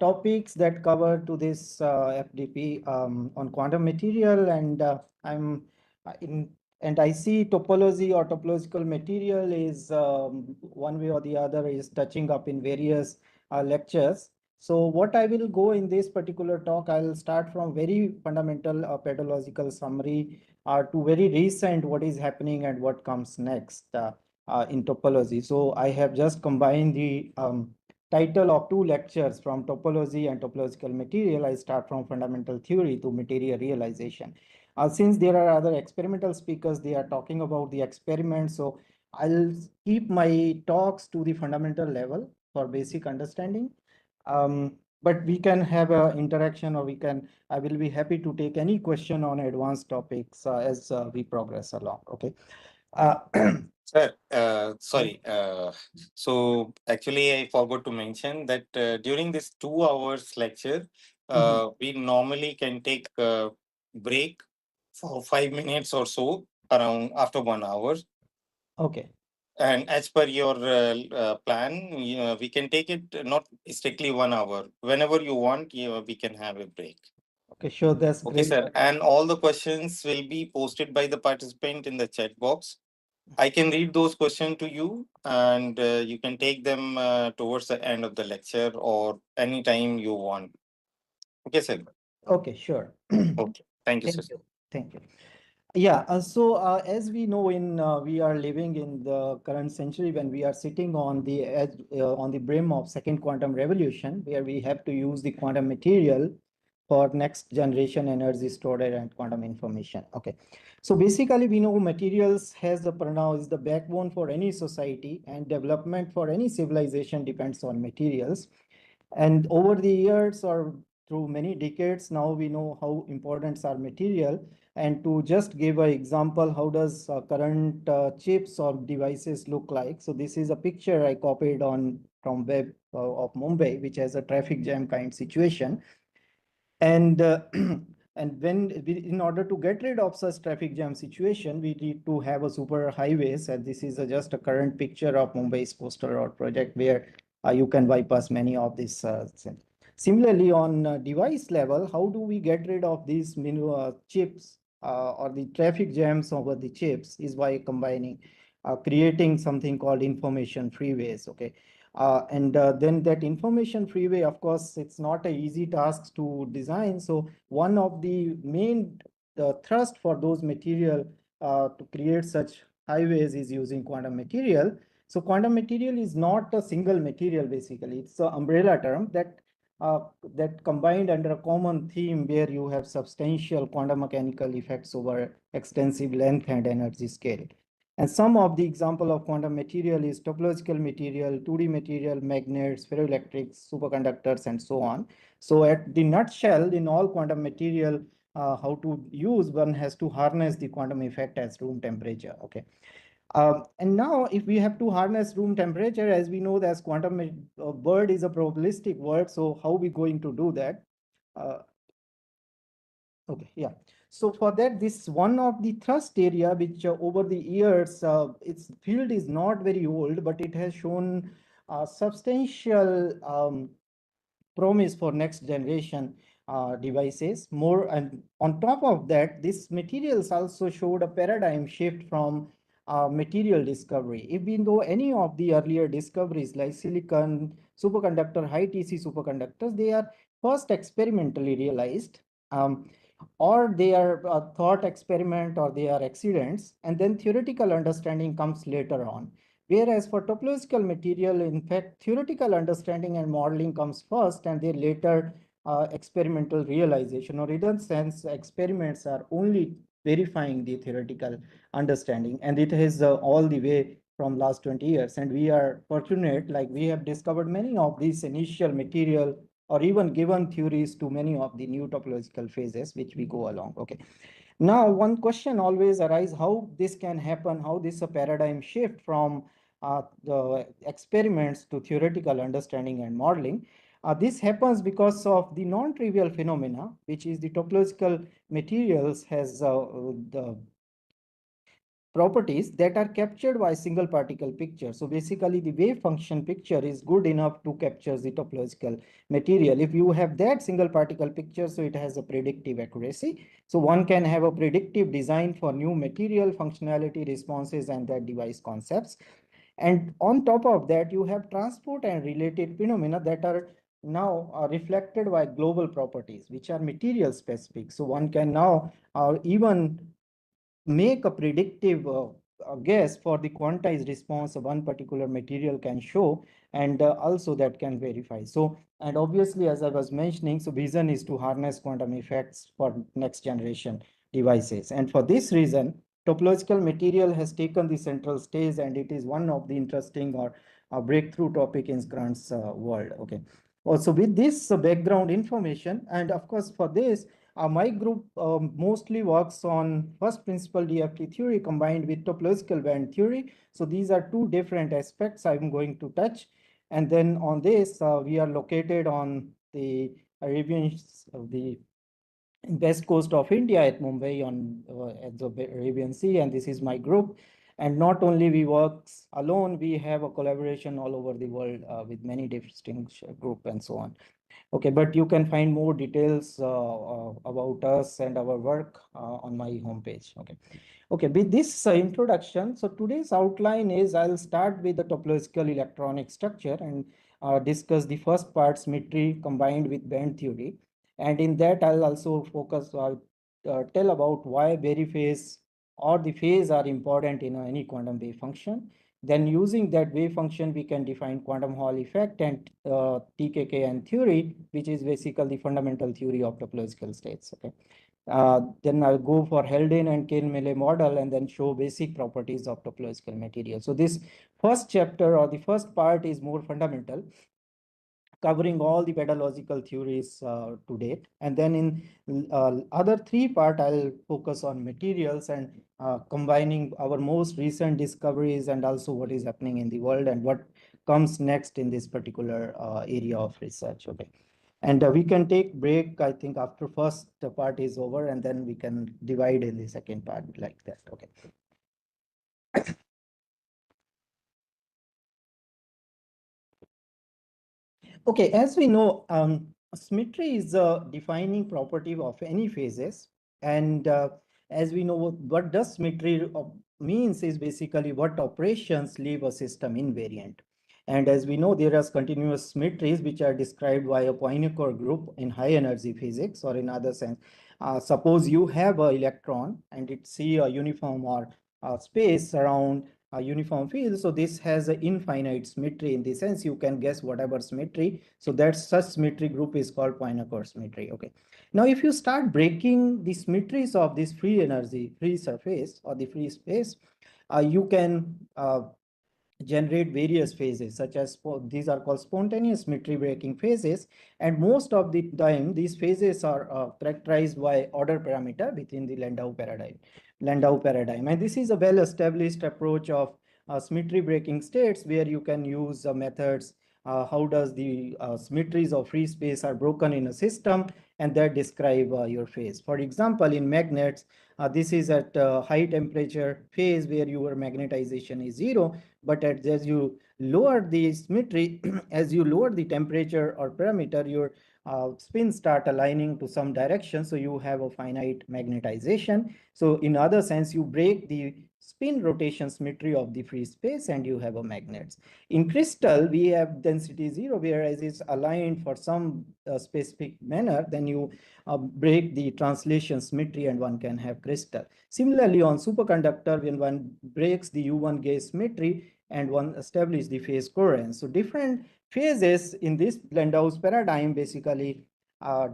topics that cover to this FDP on quantum material, and I'm in and I see topology or topological material is one way or the other is touching up in various lectures. So what I will go in this particular talk, I'll start from very fundamental pedological summary to very recent what is happening and what comes next in topology. So I have just combined the title of two lectures from topology and topological material. I start from fundamental theory to material realization. Since there are other experimental speakers, they are talking about the experiment. So I'll keep my talks to the fundamental level for basic understanding. But we can have an interaction, or I will be happy to take any question on advanced topics as we progress along. Okay. Uh, Sir, sorry. So actually, I forgot to mention that during this 2 hours lecture, mhm. we normally can take a break for 5 minutes or so around after 1 hour. Okay. And as per your plan, we can take it not strictly 1 hour. Whenever you want, we can have a break. Okay. Sure. That's Okay, great. sir. And all the questions will be posted by the participant in the chat box. I can read those questions to you, and you can take them towards the end of the lecture or anytime you want. Okay, sir. Okay. Sure. Okay. Thank you, sir. Thank you. Thank you. Yeah, as we know, we are living in the current century when we are sitting on the edge, on the brim of second quantum revolution, where we have to use the quantum material for next generation energy storage and quantum information. Okay, so basically we know materials has the now is the backbone for any society, and development for any civilization depends on materials. And over the years or through many decades, now we know how important are material. And to just give an example, how does current chips or devices look like? So this is a picture I copied on from web of Mumbai, which has a traffic jam kind situation. And and in order to get rid of such traffic jam situation, we need to have a super highways. And this is just a current picture of Mumbai's coastal road project, where you can bypass many of these things. Similarly, on device level, how do we get rid of these chips or the traffic jams over the chips is by combining, creating something called information freeways. Okay. And then that information freeway, of course, it's not an easy task to design. So one of the main thrust for those material to create such highways is using quantum material. So quantum material is not a single material, basically. It's an umbrella term uh, that combined under a common theme where you have substantial quantum mechanical effects over extensive length and energy scale. And some of the example of quantum material is topological material, 2D material, magnets, ferroelectrics, superconductors, and so on. So at the nutshell, in all quantum material, how to use, one has to harness the quantum effect as room temperature. Okay. And now if we have to harness room temperature, as we know that quantum word is a probabilistic word. So how we going to do that? Uh, Okay, yeah. So for that, this one of the thrust area, which over the years, its field is not very old, but it has shown substantial promise for next generation devices. More, and on top of that, these materials also showed a paradigm shift from material discovery. If we know any of the earlier discoveries like silicon, superconductor, high TC superconductors, they are first experimentally realized. Or they are thought experiment, or they are accidents, and then theoretical understanding comes later on. Whereas for topological material, in fact, theoretical understanding and modeling comes first, and then later experimental realization, or in that sense, experiments are only verifying the theoretical understanding, and it is all the way from last 20 years. And we are fortunate, like we have discovered many of these initial material or even given theories to many of the new topological phases which we go along. Okay. Now, one question always arises how this can happen, how this a paradigm shift from the experiments to theoretical understanding and modeling. This happens because of the non-trivial phenomena, which is the topological materials has the properties that are captured by single particle picture. So basically the wave function picture is good enough to capture the topological material. If you have that single particle picture, so it has a predictive accuracy. So one can have a predictive design for new material functionality responses and their device concepts. And on top of that, you have transport and related phenomena that are now reflected by global properties, which are material specific. So one can now even make a predictive guess for the quantized response one particular material can show, and also that can verify. So, and obviously, as I was mentioning, so vision is to harness quantum effects for next generation devices. And for this reason, topological material has taken the central stage, and it is one of the interesting or breakthrough topic in current world. Okay. Also, with this background information, and of course, for this, my group mostly works on first principle DFT theory combined with topological band theory. So these are two different aspects I'm going to touch. And then on this, we are located on the Arabian, the west coast of India at Mumbai on at the Arabian Sea, and this is my group. And not only we work alone, we have a collaboration all over the world with many distinct group and so on. Okay, but you can find more details about us and our work on my homepage. Okay. Okay, with this introduction, so today's outline is I'll start with the topological electronic structure and discuss the first part, symmetry combined with band theory. And in that, I'll also focus, tell about why Berry phase or the phase are important in any quantum wave function. Then using that wave function, we can define quantum Hall effect and TKKN theory, which is basically the fundamental theory of topological states. Okay. Then I'll go for Haldane and Kane-Meillet model and then show basic properties of topological material. So this first chapter or the first part is more fundamental, covering all the pedagogical theories to date. And then in other three part, I'll focus on materials and combining our most recent discoveries and also what is happening in the world and what comes next in this particular area of research. Okay. And we can take break, I think, after first part is over, and then we can divide in the second part like that. Okay. Okay, as we know, symmetry is a defining property of any phases. And as we know, what does symmetry means is basically what operations leave a system invariant. And as we know, there are continuous symmetries which are described by a Poincare group in high energy physics, or in other sense. Suppose you have an electron and it see a uniform or space around a uniform field. So this has an infinite symmetry. In the sense, you can guess whatever symmetry. So that such symmetry group is called Poincare symmetry. Okay. Now, if you start breaking the symmetries of this free energy, free surface or the free space, you can generate various phases, such as these are called spontaneous symmetry breaking phases. And most of the time, these phases are characterized by order parameter within the Landau paradigm. And this is a well-established approach of symmetry breaking states, where you can use methods. How does the symmetries of free space are broken in a system, and that describe your phase. For example, in magnets, this is at high temperature phase where your magnetization is 0. But as you lower the symmetry, as you lower the temperature or parameter, your spins start aligning to some direction. So you have a finite magnetization. So in other sense, you break the spin rotation symmetry of the free space and you have a magnets. In crystal, we have density 0, whereas it's aligned for some specific manner. Then you break the translation symmetry and one can have crystal. Similarly, on superconductor, when one breaks the U1 gauge symmetry and one establishes the phase coherence. So different phases in this Landau's paradigm basically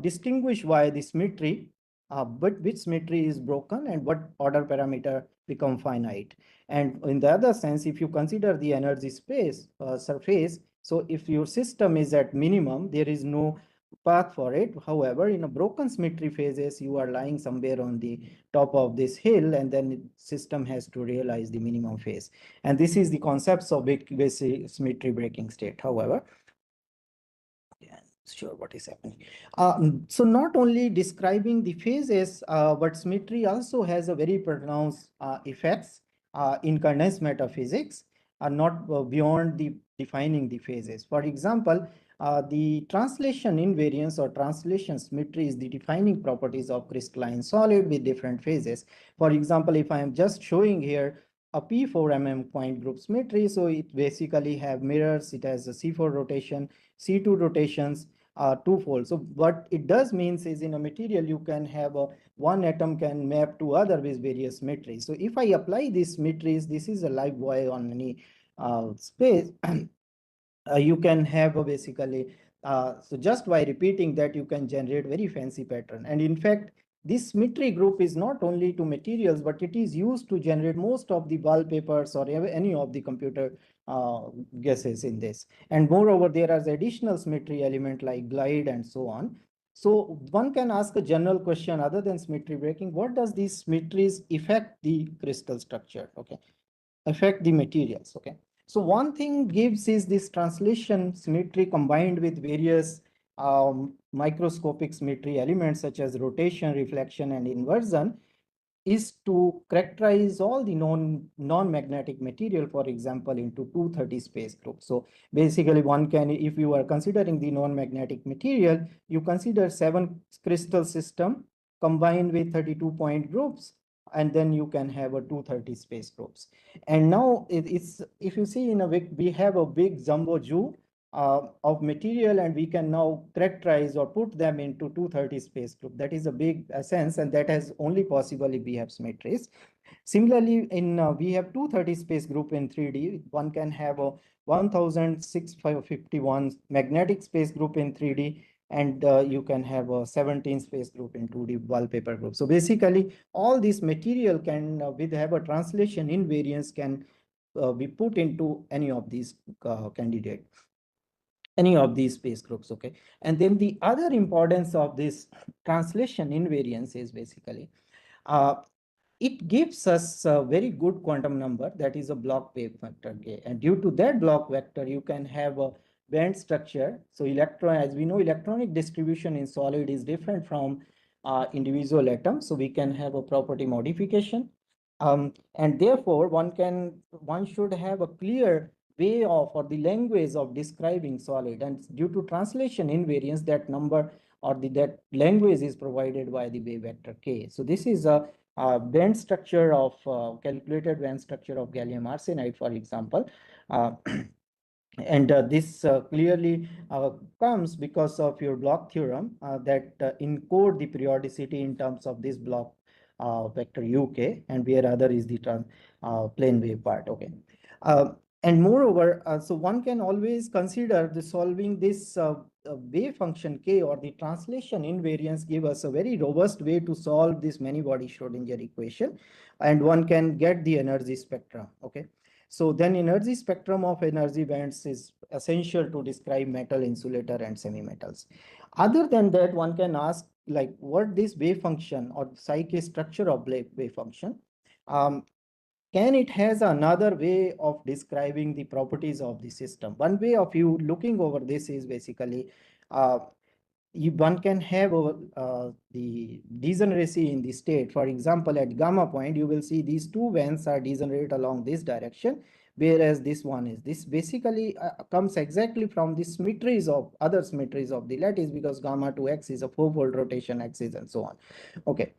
distinguish why the symmetry, but which symmetry is broken and what order parameter become finite. And in the other sense, if you consider the energy space surface, so if your system is at minimum, there is no path for it. However, in a broken symmetry phases, you are lying somewhere on the top of this hill, and then the system has to realize the minimum phase. And this is the concepts of basic symmetry breaking state. However, yeah, sure what is happening. So not only describing the phases, but symmetry also has a very pronounced effects in condensed matter physics, not beyond the defining the phases. For example, the translation invariance or translation symmetry is the defining properties of crystalline solid with different phases. For example, if I am just showing here a P4 point group symmetry, so it basically have mirrors, it has a C4 rotation, C2 rotations, twofold. So what it does means is in a material you can have a one atom can map to other with various symmetries. So if I apply these symmetries, this is a live wire on any space. You can have basically so just by repeating that you can generate very fancy pattern. And in fact, this symmetry group is not only to materials, but it is used to generate most of the wallpapers or any of the computer uh, guesses in this. And moreover, there are additional symmetry element like glide and so on. So one can ask a general question other than symmetry breaking: what does these symmetries affect the crystal structure? Okay, affect the materials. Okay, so one thing gives is this translation symmetry combined with various microscopic symmetry elements such as rotation, reflection, and inversion is to characterize all the non-magnetic material, for example, into 230 space groups. So basically one can, if you are considering the non-magnetic material, you consider 7 crystal system combined with 32 point groups, and then you can have a 230 space groups. And now it's, if you see in a week, we have a big jumbo zoo of material, and we can now characterize or put them into 230 space group. That is a big sense, and that has only possible if we have symmetries. Similarly, in we have 230 space group in 3D. One can have a 1651 magnetic space group in 3D, and you can have a 17 space group in 2D wallpaper group. So basically, all this material can, with have a translation invariance, can be put into any of these candidate, any of these space groups. Okay, and then the other importance of this translation invariance is basically uh, it gives us a very good quantum number, that is a block wave vector k, and due to that block vector you can have a band structure. So electron, as we know, electronic distribution in solid is different from individual atoms, so we can have a property modification, and therefore one should have a clear way of or the language of describing solid, and due to translation invariance that number or that language is provided by the wave vector k. So this is a band structure of calculated band structure of gallium arsenide, for example. Uh, and this clearly comes because of your block theorem that encode the periodicity in terms of this block vector uk, and where other is the plane wave part. Okay, uh, and moreover, so one can always consider the solving this wave function k or the translation invariance give us a very robust way to solve this many body Schrodinger equation, and one can get the energy spectrum. Okay, so then energy spectrum of energy bands is essential to describe metal, insulator, and semi-metals. Other than that, one can ask like what this wave function or psyche structure of wave function, um, can it has another way of describing the properties of the system. One way of you looking over this is basically uh, one can have the degeneracy in the state. For example, at gamma point, you will see these two bands are degenerate along this direction, whereas this one is. This basically comes exactly from the symmetries of other symmetries of the lattice, because gamma to x is a fourfold rotation axis and so on. Okay.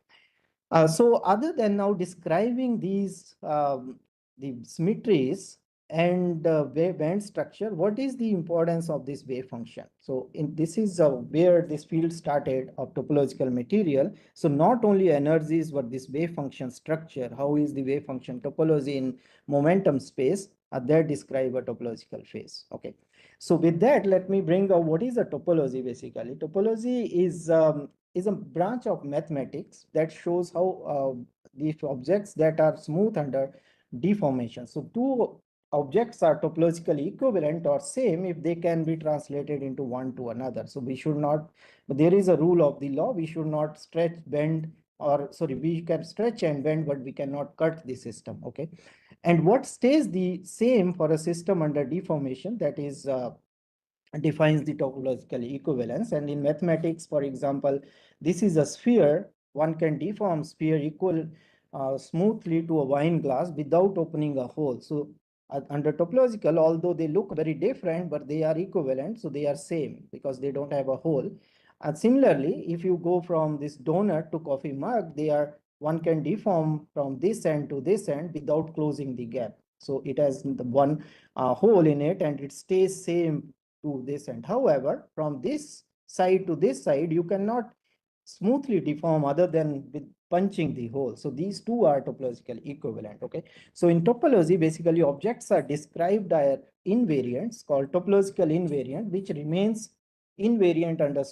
So other than now describing these the symmetries and band structure, what is the importance of this wave function? So this is where this field started of topological material. So not only energies, but this wave function structure, how is the wave function topology in momentum space, that describe a topological phase. Okay. So with that, let me bring out what is a topology basically. Topology is a branch of mathematics that shows how these objects that are smooth under deformation. So two objects are topologically equivalent or same if they can be translated into one to another. So we should not, but there is a rule of the law, we should not stretch, bend, or sorry, we can stretch and bend, but we cannot cut the system. Okay. And what stays the same for a system under deformation, that is defines the topological equivalence. And in mathematics, for example, this is a sphere. One can deform sphere equal smoothly to a wine glass without opening a hole. So under topological, although they look very different, but they are equivalent, so they are same because they don't have a hole. And similarly, if you go from this donut to coffee mug, they are one can deform from this end to this end without closing the gap. So it has the one hole in it and it stays same to this end. However, from this side to this side, you cannot smoothly deform other than with punching the hole. So these two are topological equivalent. Okay. So in topology, basically objects are described as invariants called topological invariant, which remains invariant under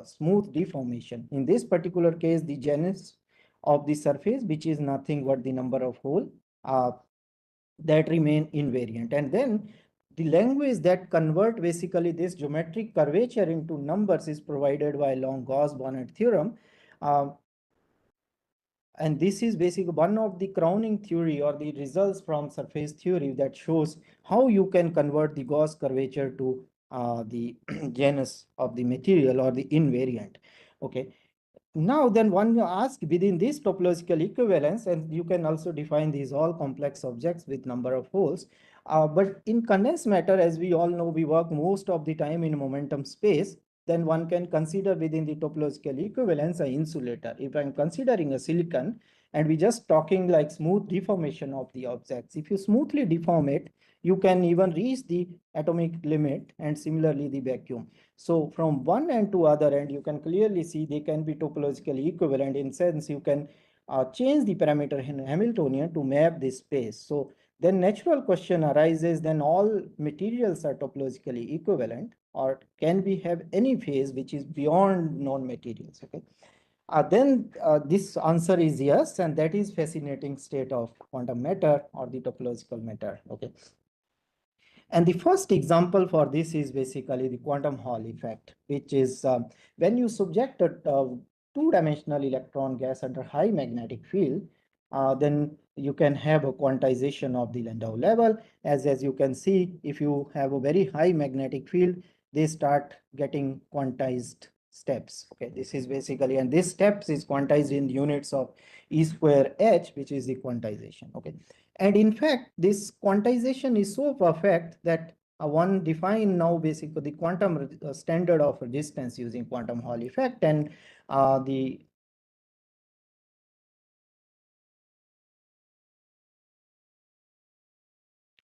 smooth deformation. In this particular case, the genus of the surface, which is nothing but the number of hole, that remain invariant. And then the language that convert basically this geometric curvature into numbers is provided by Long-Gauss-Bonnet theorem. Uh, and this is basically one of the crowning theory or the results from surface theory that shows how you can convert the Gauss curvature to the genus of the material or the invariant. Okay. Now, then one ask within this topological equivalence, and you can also define these all complex objects with number of holes. But in condensed matter, as we all know, we work most of the time in momentum space. Then one can consider within the topological equivalence an insulator. If I'm considering a silicon and we just talking like smooth deformation of the objects, if you smoothly deform it, you can even reach the atomic limit and similarly the vacuum. So from one end to other end, you can clearly see they can be topologically equivalent. In sense, you can change the parameter in Hamiltonian to map this space. So then natural question arises, then all materials are topologically equivalent, or can we have any phase which is beyond non-materials? Okay. Then this answer is yes, and that is fascinating state of quantum matter or the topological matter. Okay. And the first example for this is basically the quantum Hall effect, which is when you subject a two-dimensional electron gas under high magnetic field, then you can have a quantization of the Landau level. As you can see, if you have a very high magnetic field, they start getting quantized steps. Okay, this is basically, and this steps is quantized in units of E square H, which is the quantization. Okay. And in fact, this quantization is so perfect that one define now basically the quantum standard of resistance using quantum Hall effect, and the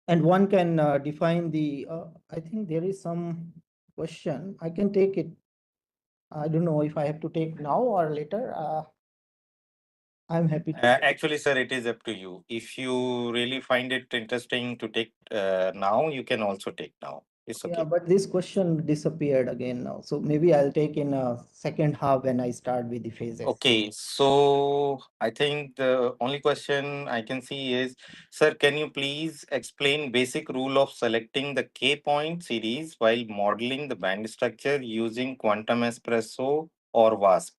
and one can define the I think there is some question I can take it. I don't know if I have to take now or later. I'm happy to. Actually, sir, it is up to you. If you really find it interesting to take now, you can also take now. It's Yeah, okay. but this question disappeared again now. So maybe I'll take in a second half when I start with the phases. Okay, so I think the only question I can see is, sir, can you please explain basic rule of selecting the K point series while modeling the band structure using quantum espresso or WASP?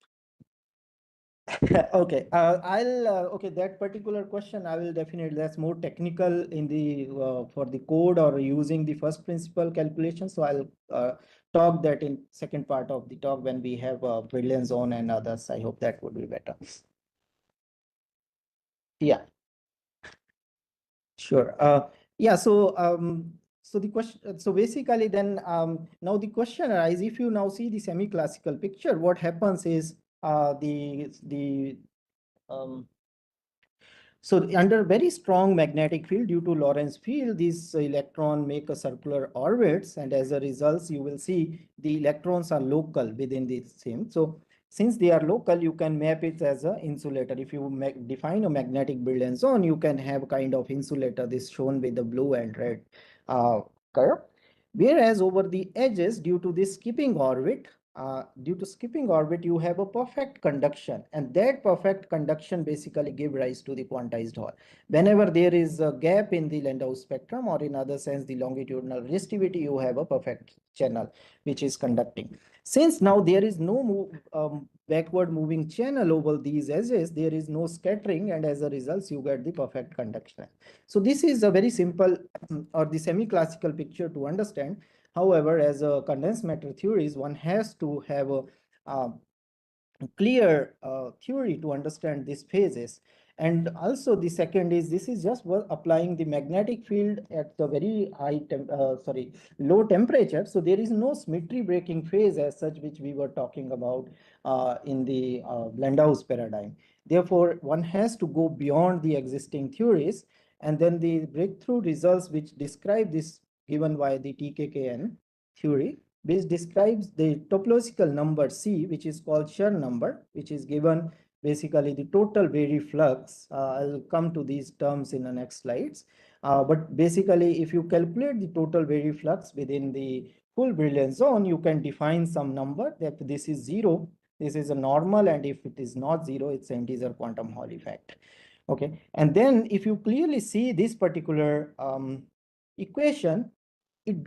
Okay, okay, that particular question I will definitely, that's more technical in the for the code or using the first principle calculation. So I'll talk that in second part of the talk when we have brilliant zone and others. I hope that would be better. Yeah, sure. Yeah, so the question, so basically then now the question arises, if you now see the semi-classical picture, what happens is the um, so under very strong magnetic field due to Lorentz field, these electron make a circular orbits, and as a result, you will see the electrons are local within the same. So since they are local, you can map it as an insulator. If you define a magnetic Brillouin zone, you can have kind of insulator, this shown with the blue and red curve. Whereas over the edges, due to skipping orbit, you have a perfect conduction, and that perfect conduction basically give rise to the quantized Hall. Whenever there is a gap in the Landau spectrum, or in other sense, the longitudinal resistivity, you have a perfect channel which is conducting. Since now there is no backward moving channel over these edges, there is no scattering, and as a result, you get the perfect conduction. So this is a very simple or the semi-classical picture to understand. However, as a condensed matter theories, one has to have a clear theory to understand these phases. And also the second is, this is just applying the magnetic field at the very low temperature. So there is no symmetry breaking phase as such, which we were talking about in the Blendhaus paradigm. Therefore, one has to go beyond the existing theories, and then the breakthrough results which describe this given by the TKKN theory, which describes the topological number C, which is called Chern number, which is given basically the total Berry flux. I'll come to these terms in the next slides. But basically, if you calculate the total Berry flux within the full brilliance zone, you can define some number that this is zero. This is a normal, and if it is not zero, it's an integer quantum Hall effect. Okay, and then if you clearly see this particular equation, it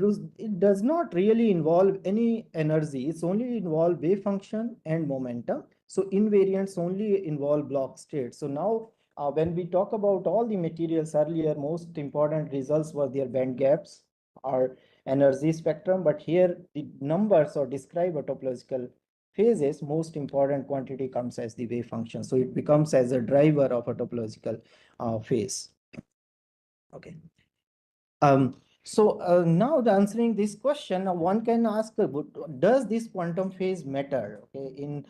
does not really involve any energy. It's only involve wave function and momentum. So invariants only involve block state. So now when we talk about all the materials earlier, most important results were their band gaps or energy spectrum. But here the numbers or describe a topological phases, most important quantity comes as the wave function. So it becomes as a driver of a topological phase. Okay. Now answering this question, one can ask, does this quantum phase matter? Okay,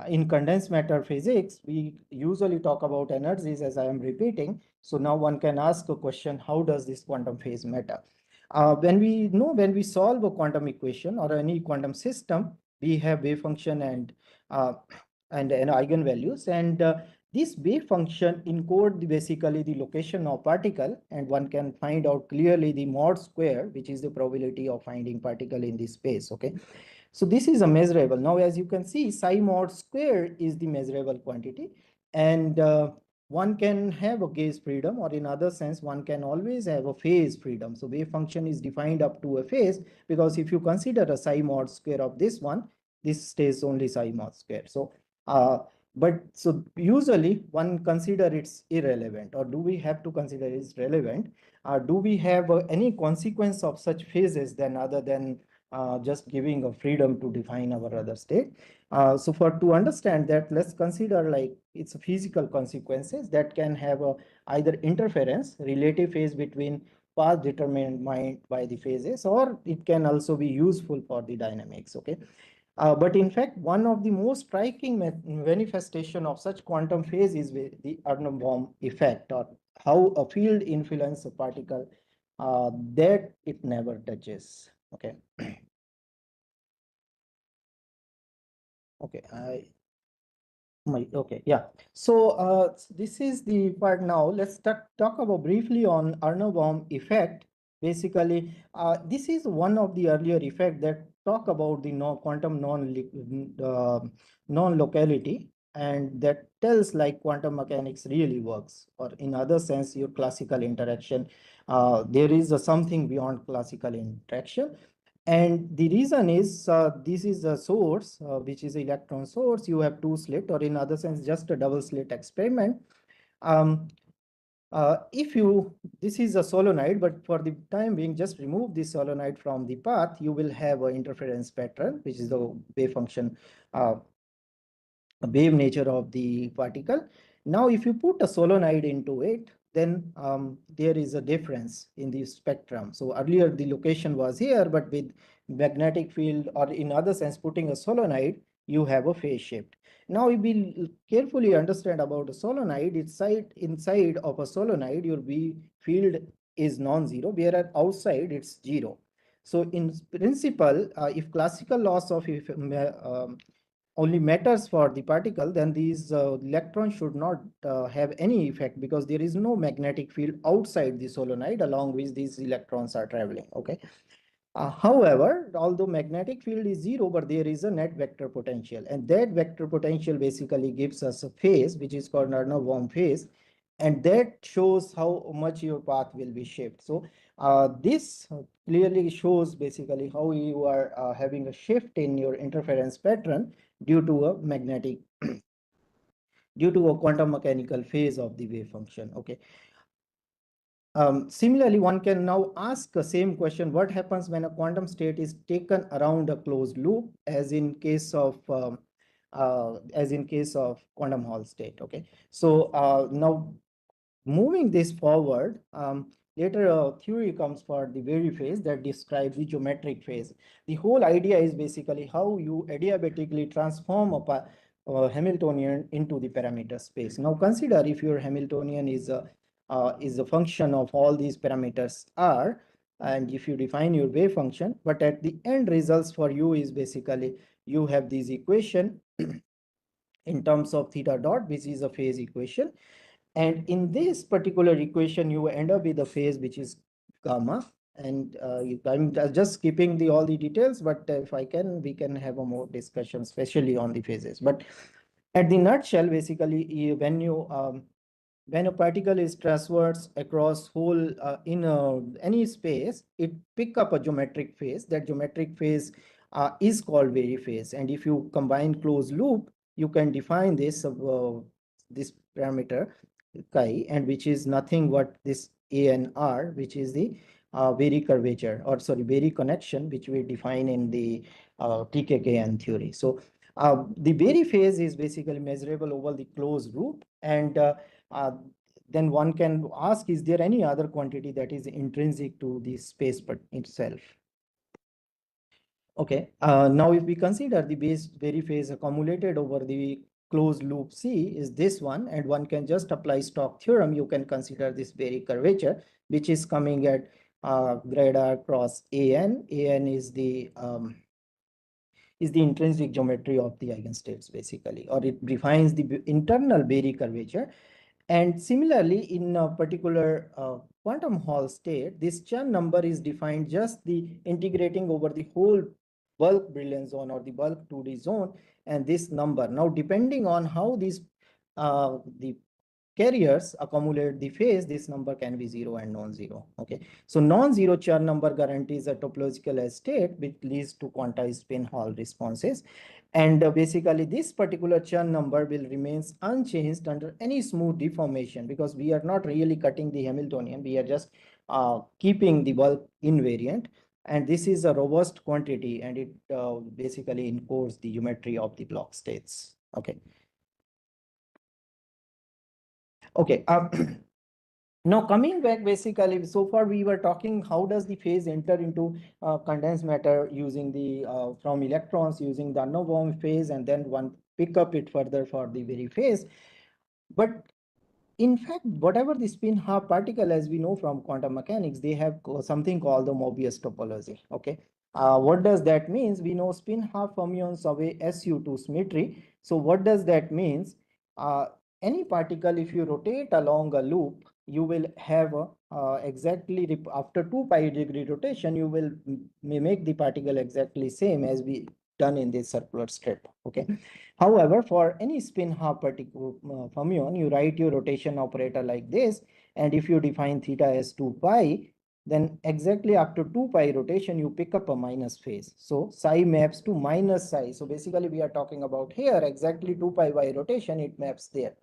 in condensed matter physics, we usually talk about energies, as I am repeating. So now one can ask a question: how does this quantum phase matter? When we solve a quantum equation or any quantum system, we have wave function uh, and eigenvalues, and this wave function encode basically the location of particle, and one can find out clearly the mod square, which is the probability of finding particle in this space. Okay, so this is a measurable. Now, as you can see, psi mod square is the measurable quantity, and one can have a gauge freedom, or in other sense, one can always have a phase freedom. So wave function is defined up to a phase, because if you consider a psi mod square of this one, this stays only psi mod square. So but so usually one consider it's irrelevant, or do we have to consider it's relevant? Do we have any consequence of such phases than other than just giving a freedom to define our other state? So for to understand that, let's consider like it's physical consequences that can have either interference, relative phase between path determined by the phases, or it can also be useful for the dynamics. Okay. But in fact, one of the most striking manifestation of such quantum phase is the Aharonov effect, or how a field influences a particle that it never touches. Okay. Okay. Yeah. So this is the part now. Let's talk about briefly on Aharonov effect. Basically, this is one of the earlier effect that talk about the quantum non-locality, and that tells like quantum mechanics really works, or in other sense, your classical interaction. There is something beyond classical interaction. And the reason is this is a source, which is electron source. You have two slit, or in other sense, just a double slit experiment. Um, if you, this is a solenoid, but for the time being, just remove the solenoid from the path, you will have an interference pattern, which is the wave function uh, wave nature of the particle. Now, if you put a solenoid into it, then there is a difference in the spectrum. So earlier the location was here, but with magnetic field, or in other sense, putting a solenoid, you have a phase shift. Now, if we carefully understand about a solenoid, inside of a solenoid, your B field is non-zero, whereas outside it's zero. So in principle, if classical laws of only matters for the particle, then these electrons should not have any effect, because there is no magnetic field outside the solenoid along which these electrons are traveling. Okay. However, although magnetic field is zero, but there is a net vector potential, and that vector potential basically gives us a phase, which is called Aharonov phase, and that shows how much your path will be shaped. So this clearly shows basically how you are having a shift in your interference pattern due to a magnetic due to a quantum mechanical phase of the wave function. Okay. Similarly, one can now ask the same question: what happens when a quantum state is taken around a closed loop, as in case of as in case of quantum Hall state. Okay, so now moving this forward, later a theory comes for the Berry phase that describes the geometric phase. The whole idea is basically how you adiabatically transform a Hamiltonian into the parameter space. Now consider if your Hamiltonian is a function of all these parameters R, and if you define your wave function, but at the end results for you is basically you have this equation in terms of theta dot, which is a phase equation, and in this particular equation, you end up with a phase which is gamma. And I'm just skipping all the details, but if I can, we can have a more discussion, especially on the phases. But at the nutshell, basically, when a particle is traversed across whole in any space, it pick up a geometric phase. That geometric phase is called Berry phase. And if you combine closed loop, you can define this parameter chi, and which is nothing but this A and R, which is the Berry curvature, or sorry, Berry connection, which we define in the TKKN theory. So the Berry phase is basically measurable over the closed loop, and uh, then one can ask, is there any other quantity that is intrinsic to the space itself? Okay, now if we consider the base Berry phase accumulated over the closed loop C is this one, and one can just apply Stock theorem. You can consider this Berry curvature, which is coming at grad R cross AN. AN is the intrinsic geometry of the eigenstates, basically, or it defines the internal Berry curvature. And similarly, in a particular quantum Hall state, this Chern number is defined just the integrating over the whole bulk brilliant zone or the bulk 2D zone, and this number. Now, depending on how the carriers accumulate the phase, this number can be 0 and non-zero. Okay, so non-zero Chern number guarantees a topological state which leads to quantized spin Hall responses. And basically, this particular Chern number will remains unchanged under any smooth deformation, because we are not really cutting the Hamiltonian. We are just keeping the bulk invariant. And this is a robust quantity, and it basically encodes the geometry of the block states. Okay. Okay. Now coming back, basically, so far we were talking how does the phase enter into condensed matter using the from electrons using the Bohm phase, and then one pick up it further for the Berry phase. But in fact, whatever the spin half particle, as we know from quantum mechanics, they have something called the Mobius topology. Okay. What does that means? We know spin half fermions away SU to symmetry. So what does that means? Uh, any particle, if you rotate along a loop, you will have exactly after 2 pi degree rotation, you will make the particle exactly same as we done in this circular strip. Okay. However, for any spin half particle fermion, you write your rotation operator like this. And if you define theta as 2 pi, then exactly after 2 pi rotation, you pick up a minus phase. So psi maps to minus psi. So basically, we are talking about here exactly 2 pi by rotation, it maps there.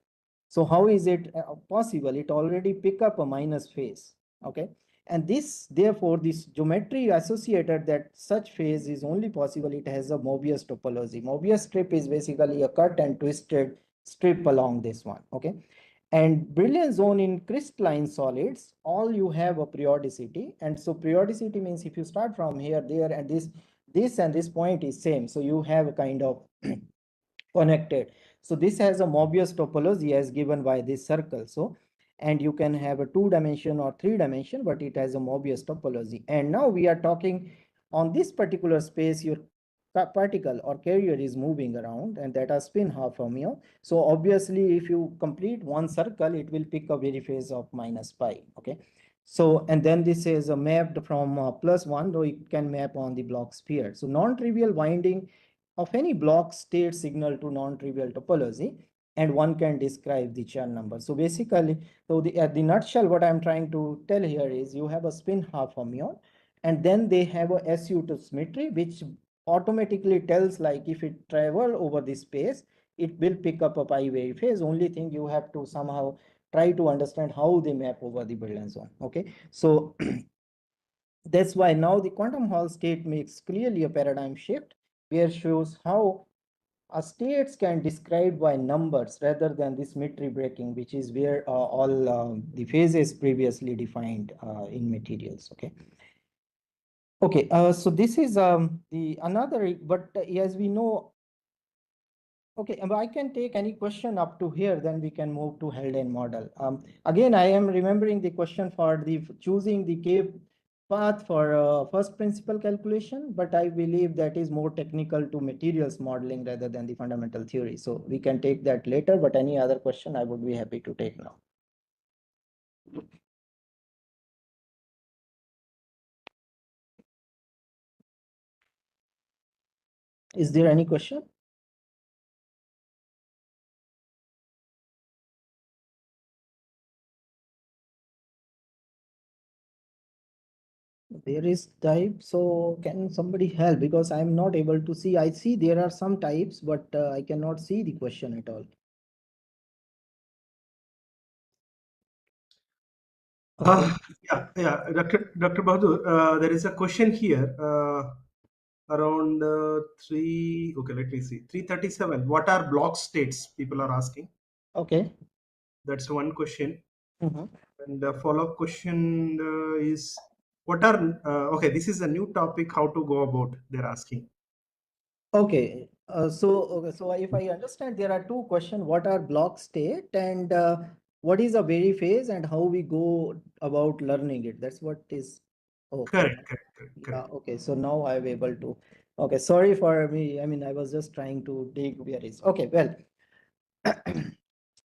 So how is it possible? It already pick up a minus phase. Okay. And this, therefore, this geometry associated that such phase is only possible. It has a Mobius topology. Mobius strip is basically a cut and twisted strip along this one. Okay. And brilliant zone in crystalline solids, all you have a periodicity. And so periodicity means if you start from here, there, and this and this point is same. So you have a kind of connected. So this has a Mobius topology as given by this circle. So, and you can have a 2-dimension or 3-dimension, but it has a Mobius topology. And now we are talking on this particular space, your particle or carrier is moving around, and that are spin half fermion. So obviously, if you complete one circle, it will pick a Berry phase of minus pi. Okay. So, and then this is mapped from +1, though it can map on the block sphere. So non-trivial winding of any block state signal to non-trivial topology, and one can describe the Chern number. So basically, so at the nutshell, what I'm trying to tell here is you have a spin half fermion, and then they have a SU to symmetry, which automatically tells like if it travel over the space, it will pick up a pi Berry phase. Only thing you have to somehow try to understand how they map over the brilliant zone. Okay, so that's why now the quantum Hall state makes clearly a paradigm shift, where shows how states can describe by numbers rather than the symmetry breaking, which is where all the phases previously defined in materials. Okay. Okay. So this is the another, but as we know. Okay, I can take any question up to here, then we can move to Haldane model. Again, I am remembering the question for the choosing the K path for first principle calculation, but I believe that is more technical to materials modeling rather than the fundamental theory. So we can take that later, but any other question I would be happy to take now. Is there any question? There is type, so can somebody help? Because I'm not able to see. I see there are some types, but I cannot see the question at all. Yeah, Dr. Bahadur, there is a question here around okay, let me see, 337. What are block states? People are asking. Okay. That's one question. Mhm. And the follow-up question is, what are, okay, this is a new topic, how to go about, they're asking. Okay, so if I understand, there are two questions. What are block state and what is a very phase and how we go about learning it? That's what is. Okay. Yeah, Correct. okay. So now I'm able to. Okay, sorry for me. I mean, I was just trying to dig where is. Okay, well.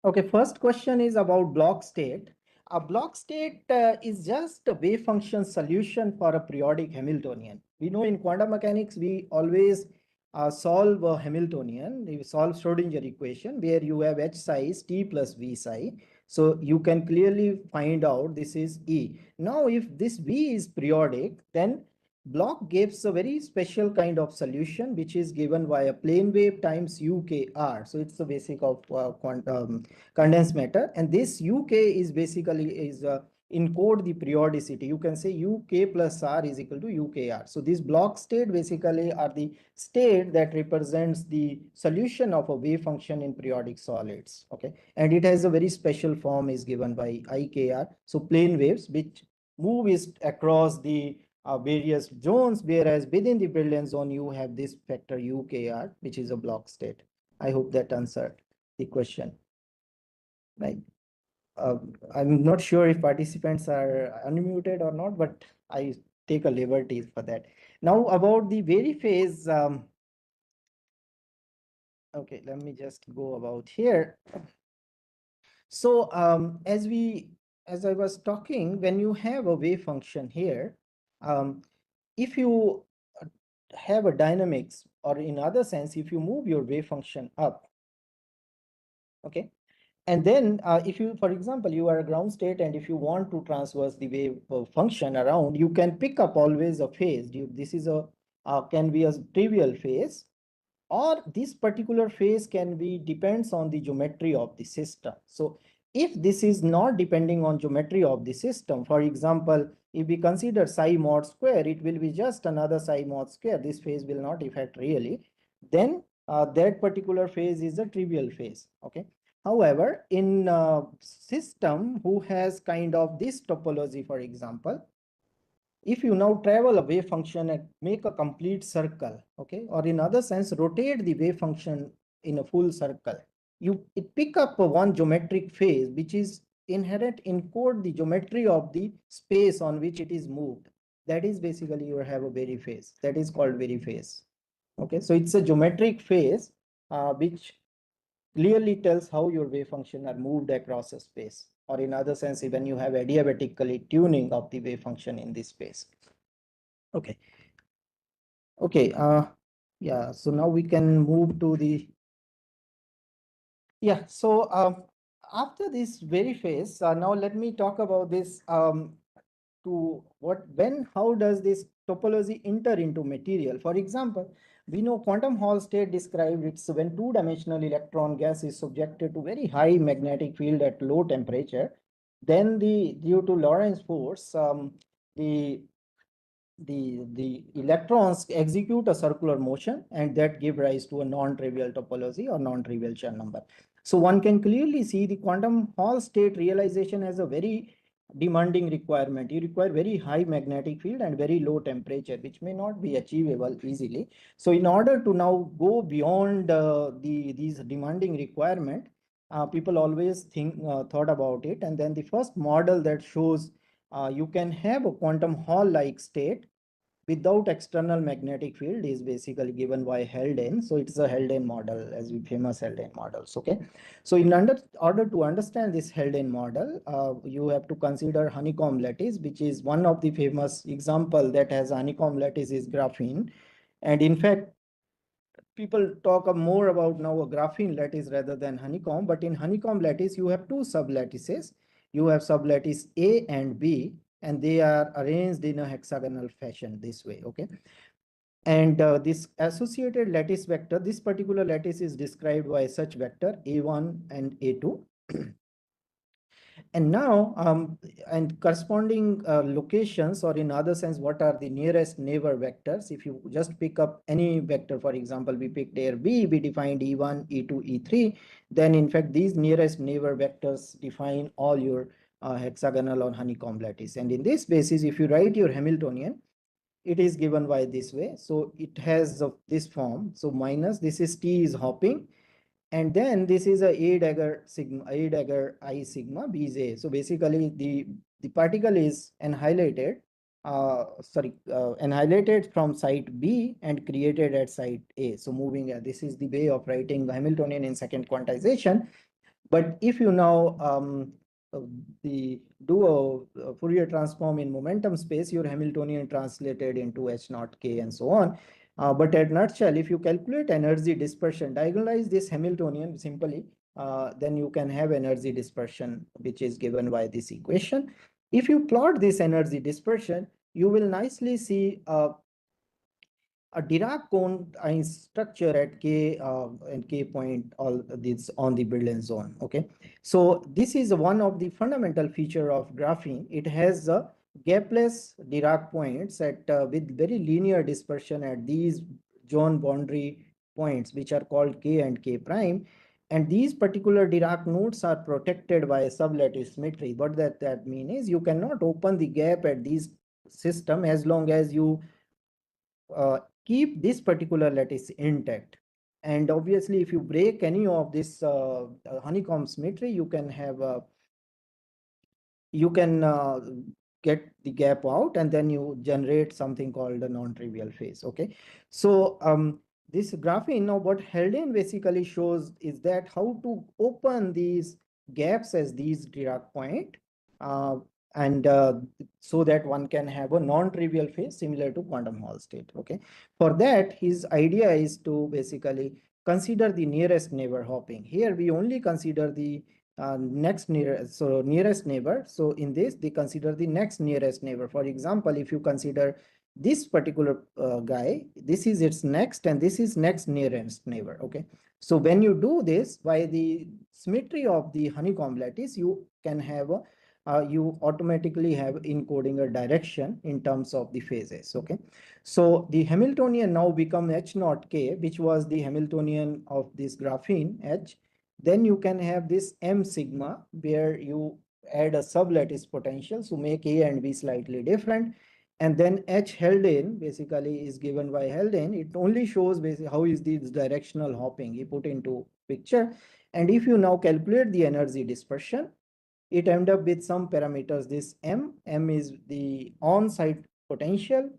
Okay, first question is about block state. A block state is just a wave function solution for a periodic Hamiltonian. We know in quantum mechanics, we always solve a Hamiltonian. We solve Schrodinger equation where you have H psi T plus V psi. So you can clearly find out this is E. Now, if this V is periodic, then block gives a very special kind of solution, which is given by a plane wave times UKR. So it's the basic of quantum condensed matter, and this uk is basically is encode the periodicity. You can say uk plus r is equal to ukr. So these block state basically are the state that represents the solution of a wave function in periodic solids. Okay, and it has a very special form is given by ikr. So plane waves which move is across the various zones, whereas within the brilliant zone you have this factor ukr, which is a block state. I hope that answered the question. Right. I'm not sure if participants are unmuted or not, but I take a liberty for that. Now about the very phase. Okay, let me just go about here. So as I was talking, when you have a wave function here, if you have a dynamics, or in other sense, if you move your wave function up, okay, and then if you, for example, you are a ground state and if you want to transverse the wave function around, you can pick up always a phase. This is a can be a trivial phase, or this particular phase can be depends on the geometry of the system. So if this is not depending on geometry of the system, for example, if we consider psi mod square, it will be just another psi mod square. This phase will not affect really. Then that particular phase is a trivial phase. Okay. However, in system who has kind of this topology, for example, if you now travel a wave function and make a complete circle, okay, or in other sense, rotate the wave function in a full circle, it pick up one geometric phase, which is inherent encode the geometry of the space on which it is moved. That is basically you have a very phase. That is called very phase. Okay, so it's a geometric phase which clearly tells how your wave function are moved across a space, or in other sense, even you have adiabatically tuning of the wave function in this space. Okay. Okay. Yeah. So now we can move to the. Yeah. So after this very phase, now let me talk about this. To what, when, how does this topology enter into material? For example, we know quantum Hall state described it's when two-dimensional electron gas is subjected to very high magnetic field at low temperature. Then the due to Lorentz force, the the electrons execute a circular motion, and that give rise to a non-trivial topology or non-trivial Chern number. So one can clearly see the quantum Hall state realization as a very demanding requirement. You require very high magnetic field and very low temperature, which may not be achievable easily. So in order to now go beyond these demanding requirement, people always thought about it. And then the first model that shows you can have a quantum Hall-like state without external magnetic field is basically given by Haldane. So it's a Haldane model, as we famous Haldane models. Okay. So in order to understand this Haldane model, you have to consider honeycomb lattice, which is one of the famous example that has honeycomb lattice is graphene. And in fact, people talk more about now a graphene lattice rather than honeycomb, but in honeycomb lattice, you have two sublattices. You have sublattice A and B, and they are arranged in a hexagonal fashion this way, okay? And this associated lattice vector, this particular lattice is described by such vector A1 and A2. And now, and corresponding locations, or in other sense, what are the nearest neighbor vectors? If you just pick up any vector, for example, we picked here B, we defined E1, E2, E3, then in fact, these nearest neighbor vectors define all your hexagonal or honeycomb lattice. And in this basis, if you write your Hamiltonian, it is given by this way. So it has this form. So minus, this is T is hopping. And then this is a dagger sigma, A dagger I sigma B is A. So basically the particle is annihilated, annihilated from site B and created at site A. So moving, this is the way of writing Hamiltonian in second quantization. But if you now uh, do a Fourier transform in momentum space, your Hamiltonian translated into H naught K and so on. But at nutshell, if you calculate energy dispersion, diagonalize this Hamiltonian simply, then you can have energy dispersion, which is given by this equation. If you plot this energy dispersion, you will nicely see a Dirac cone structure at K and K point, all this on the Brillouin zone. Okay, so this is one of the fundamental feature of graphene. It has gapless Dirac points at with very linear dispersion at these zone boundary points, which are called K and K prime. And these particular Dirac nodes are protected by a sublattice symmetry. What that means is you cannot open the gap at these system as long as you keep this particular lattice intact. And obviously, if you break any of this honeycomb symmetry, you can have you can get the gap out, and then you generate something called a non-trivial phase. Okay, so this graphene, now what Haldane basically shows is that how to open these gaps as these Dirac point, uh, and so that one can have a non-trivial phase similar to quantum Hall state. Okay, for that his idea is to basically consider the nearest neighbor hopping. Here we only consider the next nearest neighbor. So in this, they consider the next nearest neighbor. For example, if you consider this particular guy, this is its next, and this is next nearest neighbor. Okay, so when you do this by the symmetry of the honeycomb lattice, you can have a you automatically have encoding a direction in terms of the phases. Okay, so the Hamiltonian now become H naught K, which was the Hamiltonian of this graphene H. Then you can have this M sigma, where you add a sublattice potential, so make A and B slightly different. And then H Haldane basically is given by Haldane. It only shows basically how is this directional hopping he put into picture. And if you now calculate the energy dispersion, it end up with some parameters. This M is the on-site potential,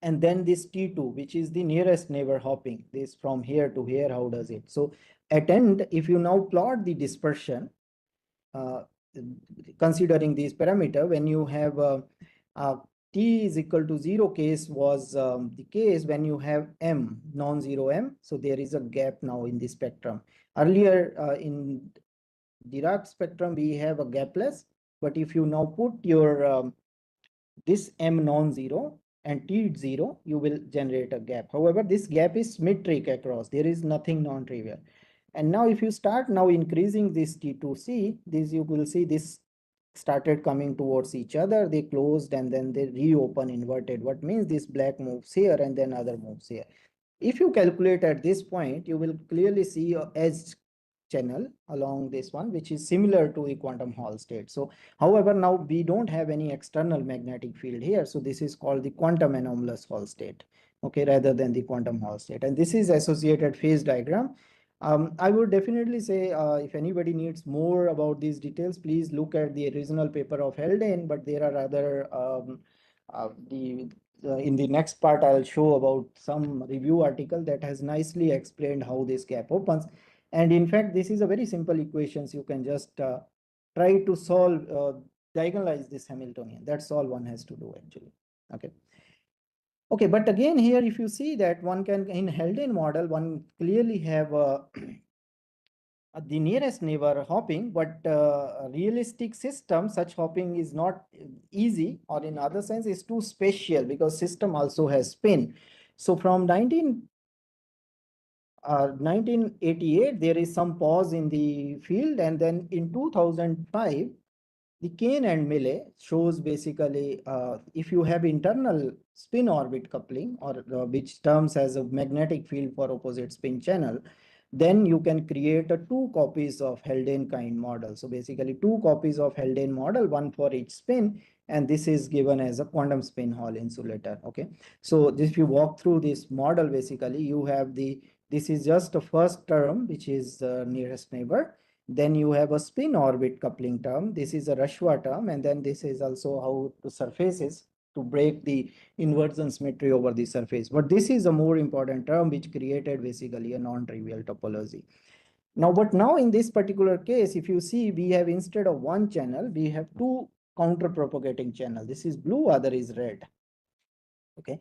and then this T2, which is the nearest neighbor hopping, this from here to here, how does it? So at end, if you now plot the dispersion, uh, considering these parameter, when you have T is equal to 0 case was the case when you have M, non-zero M. So there is a gap now in the spectrum. Earlier in Dirac spectrum, we have a gapless, but if you now put your this M non-zero and T 0, you will generate a gap. However, this gap is symmetric across. There is nothing non-trivial. And now if you start now increasing this T2C, this you will see this started coming towards each other, they closed and then they reopen inverted. What means this black moves here and then other moves here. If you calculate at this point, you will clearly see a edge channel along this one, which is similar to the quantum Hall state. So, however, now we don't have any external magnetic field here. So this is called the quantum anomalous Hall state, okay, rather than the quantum Hall state. And this is associated phase diagram. I would definitely say if anybody needs more about these details, please look at the original paper of Haldane, but there are other in the next part, I'll show about some review article that has nicely explained how this gap opens. And in fact, this is a very simple equations. You can just try to solve, diagonalize this Hamiltonian. That's all one has to do actually. Okay. Okay, but again here, if you see that one can, in Haldane model, one clearly have the nearest neighbor hopping, but a realistic system, such hopping is not easy, or in other sense is too spatial because system also has spin. So from 1988, there is some pause in the field, and then in 2005, the Kane and Milley shows basically if you have internal spin orbit coupling, or which terms as a magnetic field for opposite spin channel, then you can create a two copies of Haldane kind model. So basically two copies of Haldane model, one for each spin, and this is given as a quantum spin Hall insulator. Okay, so if you walk through this model, basically you have this is just a first term, which is nearest neighbor. Then you have a spin orbit coupling term. This is a Rashwa term, and then this is also how the surfaces to break the inversion symmetry over the surface. But this is a more important term which created basically a non-trivial topology. Now, but now in this particular case, if you see, we have instead of one channel, we have two counter propagating channel. This is blue, other is red. Okay.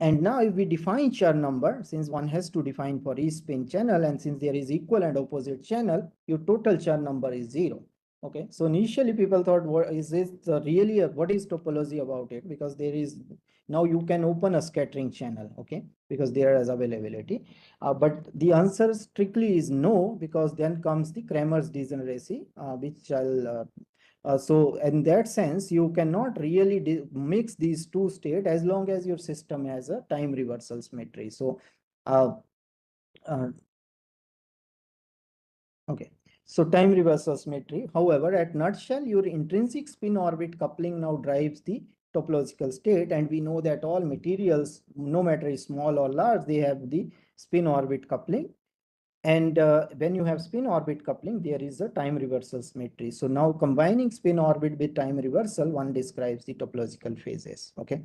And now if we define Chern number, since one has to define for each spin channel, and since there is equal and opposite channel, your total Chern number is 0. Okay, so initially people thought, what is this really what is topology about it? Because there is, now you can open a scattering channel, okay, because there is availability. But the answer strictly is no, because then comes the Kramer's degeneracy, which I'll so in that sense, you cannot really mix these two states as long as your system has a time reversal symmetry. So, okay. So time reversal symmetry. However, at nutshell, your intrinsic spin orbit coupling now drives the topological state, and we know that all materials, no matter is small or large, they have the spin orbit coupling. And when you have spin orbit coupling, there is a time reversal symmetry. So now combining spin orbit with time reversal, one describes the topological phases. Okay,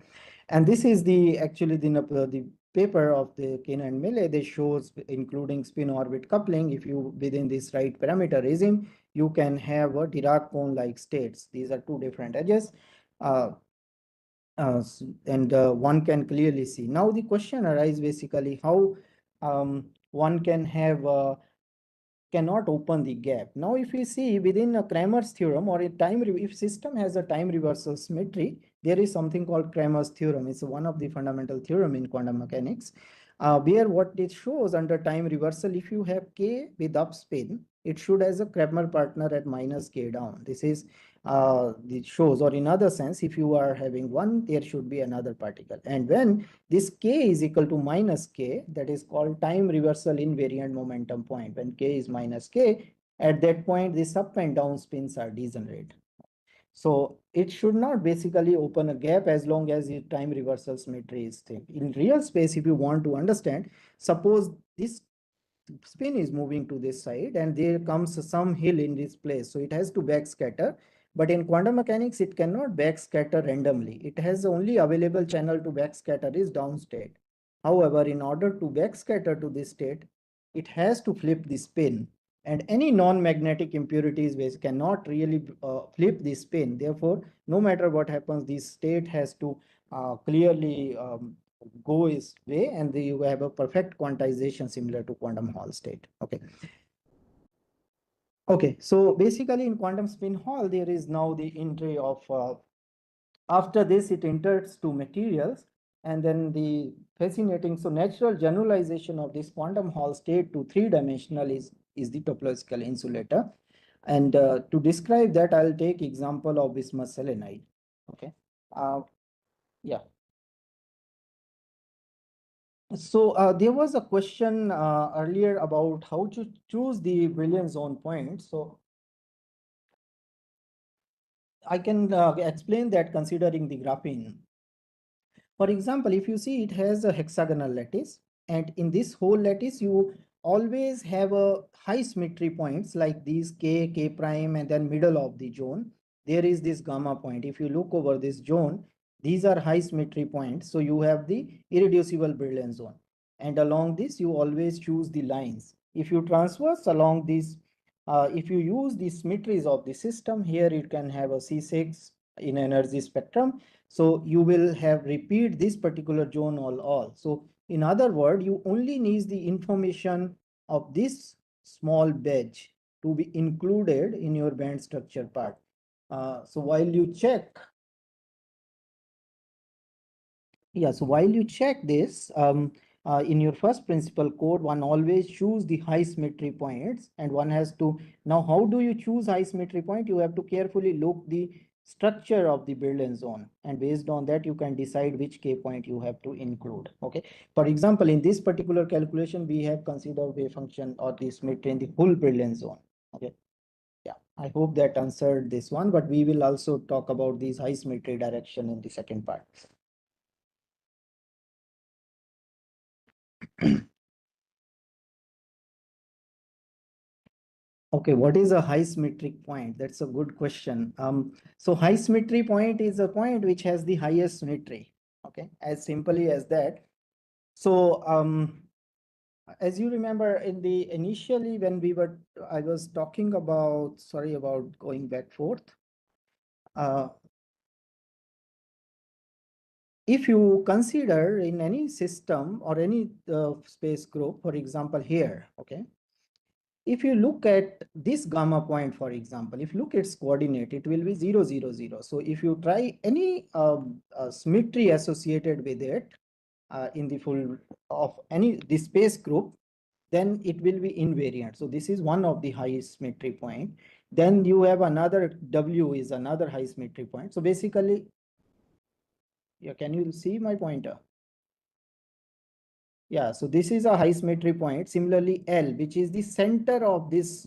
and this is the actually the paper of the Kane and Milley. They shows including spin orbit coupling. If you within this right parameter regime, you can have a Dirac cone like states. These are two different edges. And one can clearly see. Now the question arises basically how one can have cannot open the gap. Now, if we see within a Kramer's theorem or a if system has a time reversal symmetry, there is something called Kramer's theorem. It's one of the fundamental theorem in quantum mechanics, where what it shows under time reversal, if you have K with upspin, it should as a Kramer partner at minus K down. This is it shows, or in other sense, if you are having one, there should be another particle. And when this K is equal to minus K, that is called time reversal invariant momentum point. When K is minus K, at that point, this up and down spins are degenerate. So it should not basically open a gap as long as the time reversal symmetry is thin. In real space, if you want to understand, suppose this spin is moving to this side and there comes some hill in this place. So it has to backscatter. But in quantum mechanics, it cannot backscatter randomly. It has only available channel to backscatter is downstate. However, in order to backscatter to this state, it has to flip the spin. And any non-magnetic impurities cannot really flip the spin. Therefore, no matter what happens, this state has to clearly go its way, and you have a perfect quantization similar to quantum Hall state. Okay. Okay, so basically in quantum spin Hall, there is now the entry of, after this, it enters to materials, and then the fascinating, so natural generalization of this quantum Hall state to three-dimensional is the topological insulator. And to describe that, I'll take example of bismuth selenide. Okay. Yeah. So there was a question earlier about how to choose the brilliant zone point. So I can explain that considering the graphene. For example, if you see it has a hexagonal lattice, and in this whole lattice, you always have a high symmetry points like these K, K prime, and then middle of the zone. There is this gamma point. If you look over this zone, these are high symmetry points. So you have the irreducible brilliant zone. And along this, you always choose the lines. If you transverse along these, if you use the symmetries of the system, here you can have a C6 in energy spectrum. So you will have repeat this particular zone all. So in other words, you only need the information of this small badge to be included in your band structure part. So while you check, so while you check this, in your first principle code, one always choose the high symmetry points, and one has to, now how do you choose high symmetry point? You have to carefully look the structure of the Brillouin zone, and based on that you can decide which K point you have to include. Okay. For example, in this particular calculation, we have considered wave function or the symmetry in the full Brillouin zone. Okay. Yeah, I hope that answered this one, but we will also talk about these high symmetry direction in the second part. Okay, what is a high symmetric point? That's a good question. So high symmetry point is a point which has the highest symmetry. Okay, as simply as that. So as you remember in the initially when I was talking about, sorry about going back forth. If you consider in any system or any space group, for example, here, okay, if you look at this gamma point, for example, if you look at its coordinate, it will be 0, 0, 0. So if you try any symmetry associated with it in the full of any this space group, then it will be invariant. So this is one of the high symmetry point. Then you have another W is another high symmetry point. So basically, yeah, can you see my pointer? Yeah, so this is a high symmetry point. Similarly, L, which is the center of this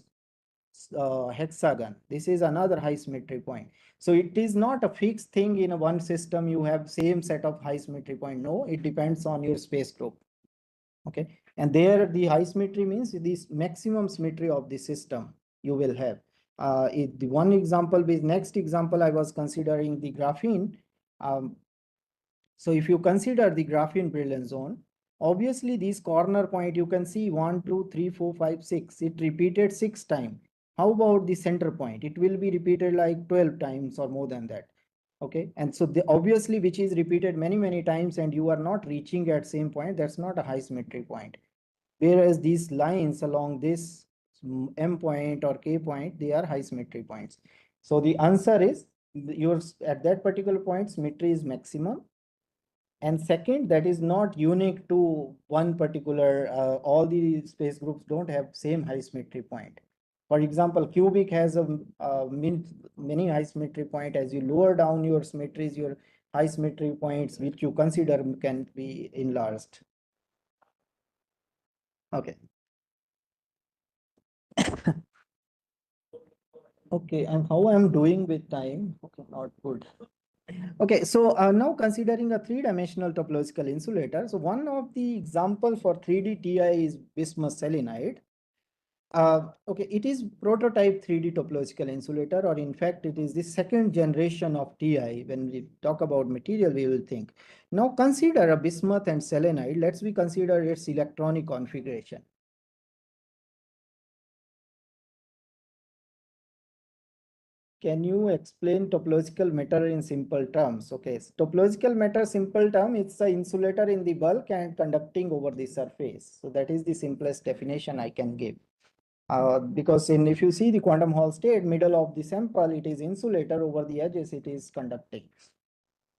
hexagon. This is another high symmetry point. So it is not a fixed thing in a one system. You have same set of high symmetry point. No, it depends on your space group. Okay, and there the high symmetry means this maximum symmetry of the system you will have. The one example with next example I was considering the graphene. So if you consider the graphene brilliant zone, obviously this corner point you can see 1, 2, 3, 4, 5, 6. It repeated 6 times. How about the center point? It will be repeated like 12 times or more than that. Okay, and so the obviously which is repeated many times and you are not reaching at same point, that's not a high symmetry point. Whereas these lines along this M point or K point, they are high symmetry points. So the answer is yours at that particular point, symmetry is maximum. And second, that is not unique to one particular, all the space groups don't have same high symmetry point. For example, cubic has a many high symmetry point. As you lower down your symmetries, your high symmetry points, which you consider can be enlarged. Okay. Okay, and how I'm doing with time? Okay, not good. Okay, so now considering a three-dimensional topological insulator. So one of the example for 3D TI is bismuth selenide. Okay, it is prototype 3D topological insulator, or in fact, it is the second generation of TI. When we talk about material, we will think. Now consider a bismuth and selenide. Let's we consider its electronic configuration. Can you explain topological matter in simple terms? Okay, so topological matter simple term, it's the insulator in the bulk and conducting over the surface. So that is the simplest definition I can give. Because if you see the quantum Hall state, middle of the sample, it is insulator, over the edges, it is conducting.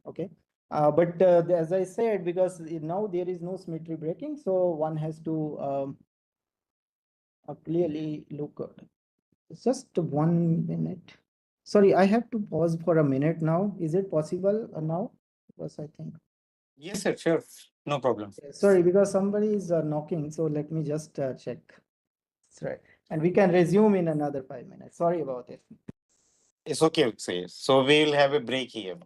Okay. But as I said, because now there is no symmetry breaking, so one has to clearly look. Just 1 minute. Sorry, I have to pause for a minute now. Is it possible now? Because I think. Yes, sir, sure. No problem. Sorry, because somebody is knocking. So let me just check. That's right. And we can resume in another 5 minutes. Sorry about it. It's okay, sir. So we will have a break here.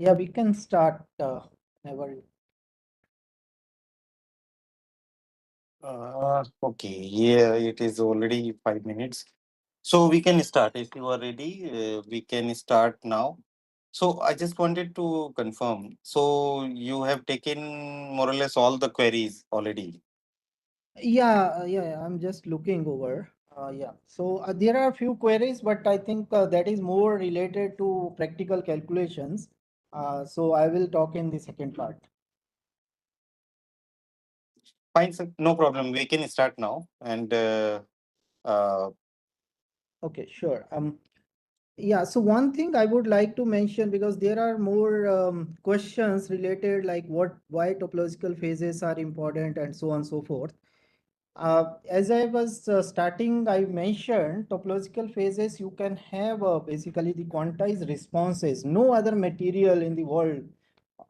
Yeah, we can start whenever. Okay, yeah, it is already 5 minutes. So we can start. If you are ready, we can start now. So I just wanted to confirm. So you have taken more or less all the queries already. Yeah, I'm just looking over. Yeah, so there are a few queries, but I think that is more related to practical calculations. So I will talk in the second part. Fine, sir. No problem. We can start now. And uh, Okay, sure. Yeah, so one thing I would like to mention, because there are more questions related like why topological phases are important and so on and so forth. As I was starting, I mentioned topological phases, you can have basically the quantized responses. No other material in the world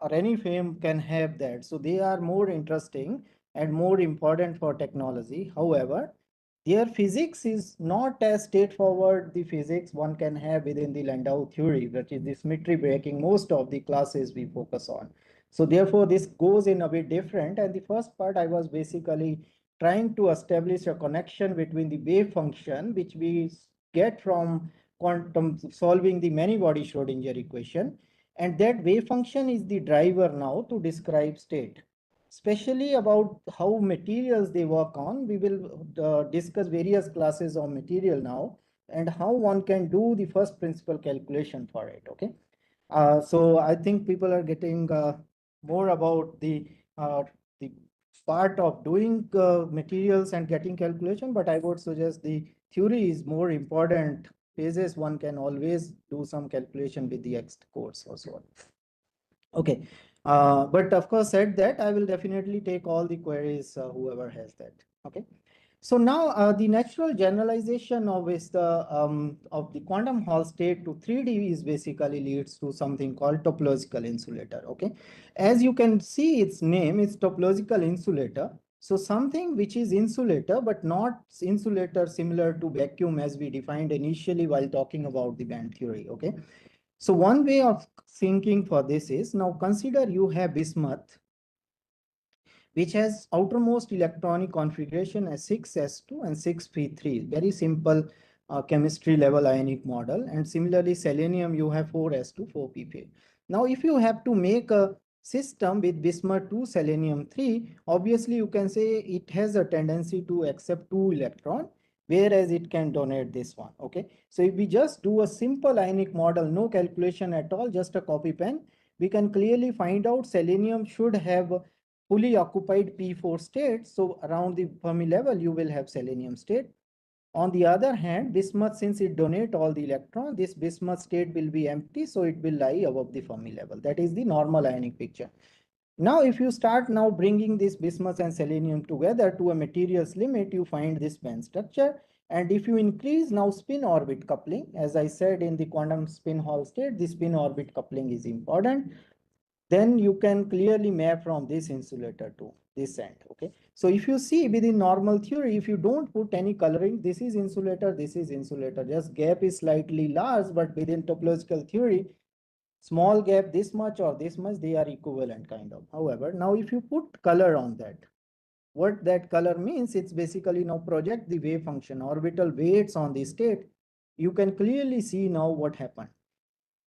or any frame can have that. So they are more interesting and more important for technology. However, their physics is not as straightforward the physics one can have within the Landau theory, that is the symmetry breaking most of the classes we focus on. So therefore, this goes in a bit different. And the first part I was basically trying to establish a connection between the wave function, which we get from quantum solving the many-body Schrodinger equation, and that wave function is the driver now to describe state. Especially about how materials they work on, we will discuss various classes of material now and how one can do the first principle calculation for it. Okay. So I think people are getting more about the part of doing materials and getting calculation, but I would suggest the theory is more important. Phases one can always do some calculation with the X course or so on. Okay, but of course said that I will definitely take all the queries whoever has that. Okay. So now the natural generalization of the quantum Hall state to 3D is basically leads to something called topological insulator. Okay, as you can see, its name is topological insulator. So something which is insulator but not insulator similar to vacuum as we defined initially while talking about the band theory. Okay, so one way of thinking for this is, now consider you have bismuth which has outermost electronic configuration as 6s2 and 6p3. Very simple chemistry level ionic model. And similarly, selenium, you have 4s2, 4p3. Now, if you have to make a system with bismuth 2, selenium 3, obviously you can say it has a tendency to accept 2 electron, whereas it can donate this one. Okay. So if we just do a simple ionic model, no calculation at all, just a copy pen, we can clearly find out selenium should have fully occupied P4 state. So around the Fermi level, you will have selenium state. On the other hand, bismuth, since it donates all the electron, this bismuth state will be empty. So it will lie above the Fermi level. That is the normal ionic picture. Now, if you start now bringing this bismuth and selenium together to a materials limit, you find this band structure. And if you increase now spin orbit coupling, as I said in the quantum spin Hall state, the spin orbit coupling is important, then you can clearly map from this insulator to this end. Okay, so if you see within normal theory, if you don't put any coloring, this is insulator, this is insulator, just gap is slightly large, but within topological theory, small gap this much or this much, they are equivalent kind of. However, now if you put color on that, what that color means, it's basically now project the wave function orbital weights on the state. You can clearly see now what happened.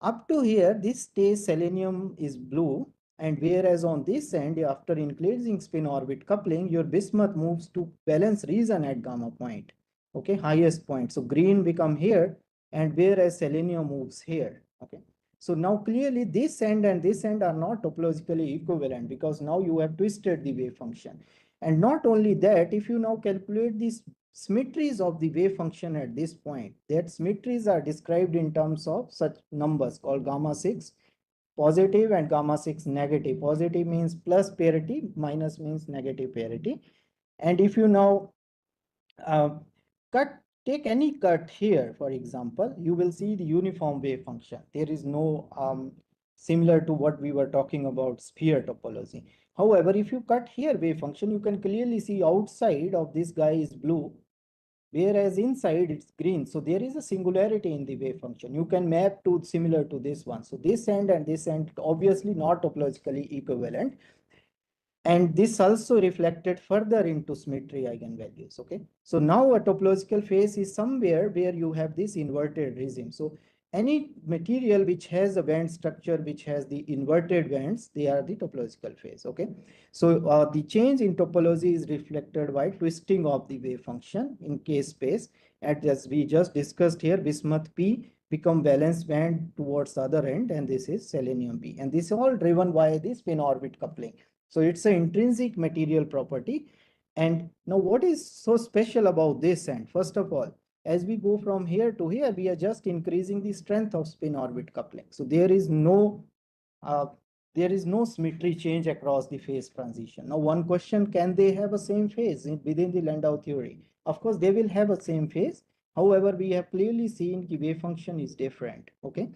Up to here, this stays selenium is blue, and whereas on this end, after increasing spin orbit coupling, your bismuth moves to valence region at gamma point, okay, highest point. So green become here, and whereas selenium moves here, okay. So now clearly this end and this end are not topologically equivalent because now you have twisted the wave function. And not only that, if you now calculate these symmetries of the wave function at this point, that symmetries are described in terms of such numbers called gamma 6 positive and gamma 6 negative. Positive means plus parity, minus means negative parity. And if you now uh, take any cut here, for example, you will see the uniform wave function. There is no similar to what we were talking about sphere topology. However, if you cut here wave function, you can clearly see outside of this guy is blue, whereas inside it's green. So there is a singularity in the wave function. You can map to similar to this one. So this end and this end obviously not topologically equivalent. And this also reflected further into symmetry eigenvalues. Okay, so now a topological phase is somewhere where you have this inverted regime. So any material which has a band structure which has the inverted bands, they are the topological phase. Okay, so the change in topology is reflected by twisting of the wave function in K space. And as we just discussed here, bismuth P become valence band towards the other end, and this is selenium B, and this is all driven by the spin orbit coupling. So it's an intrinsic material property. And now what is so special about this end? First of all, as we go from here to here, we are just increasing the strength of spin orbit coupling. So uh, there is no symmetry change across the phase transition. Now one question, can they have a same phase within the Landau theory? Of course, they will have a same phase. However, we have clearly seen the wave function is different. Okay,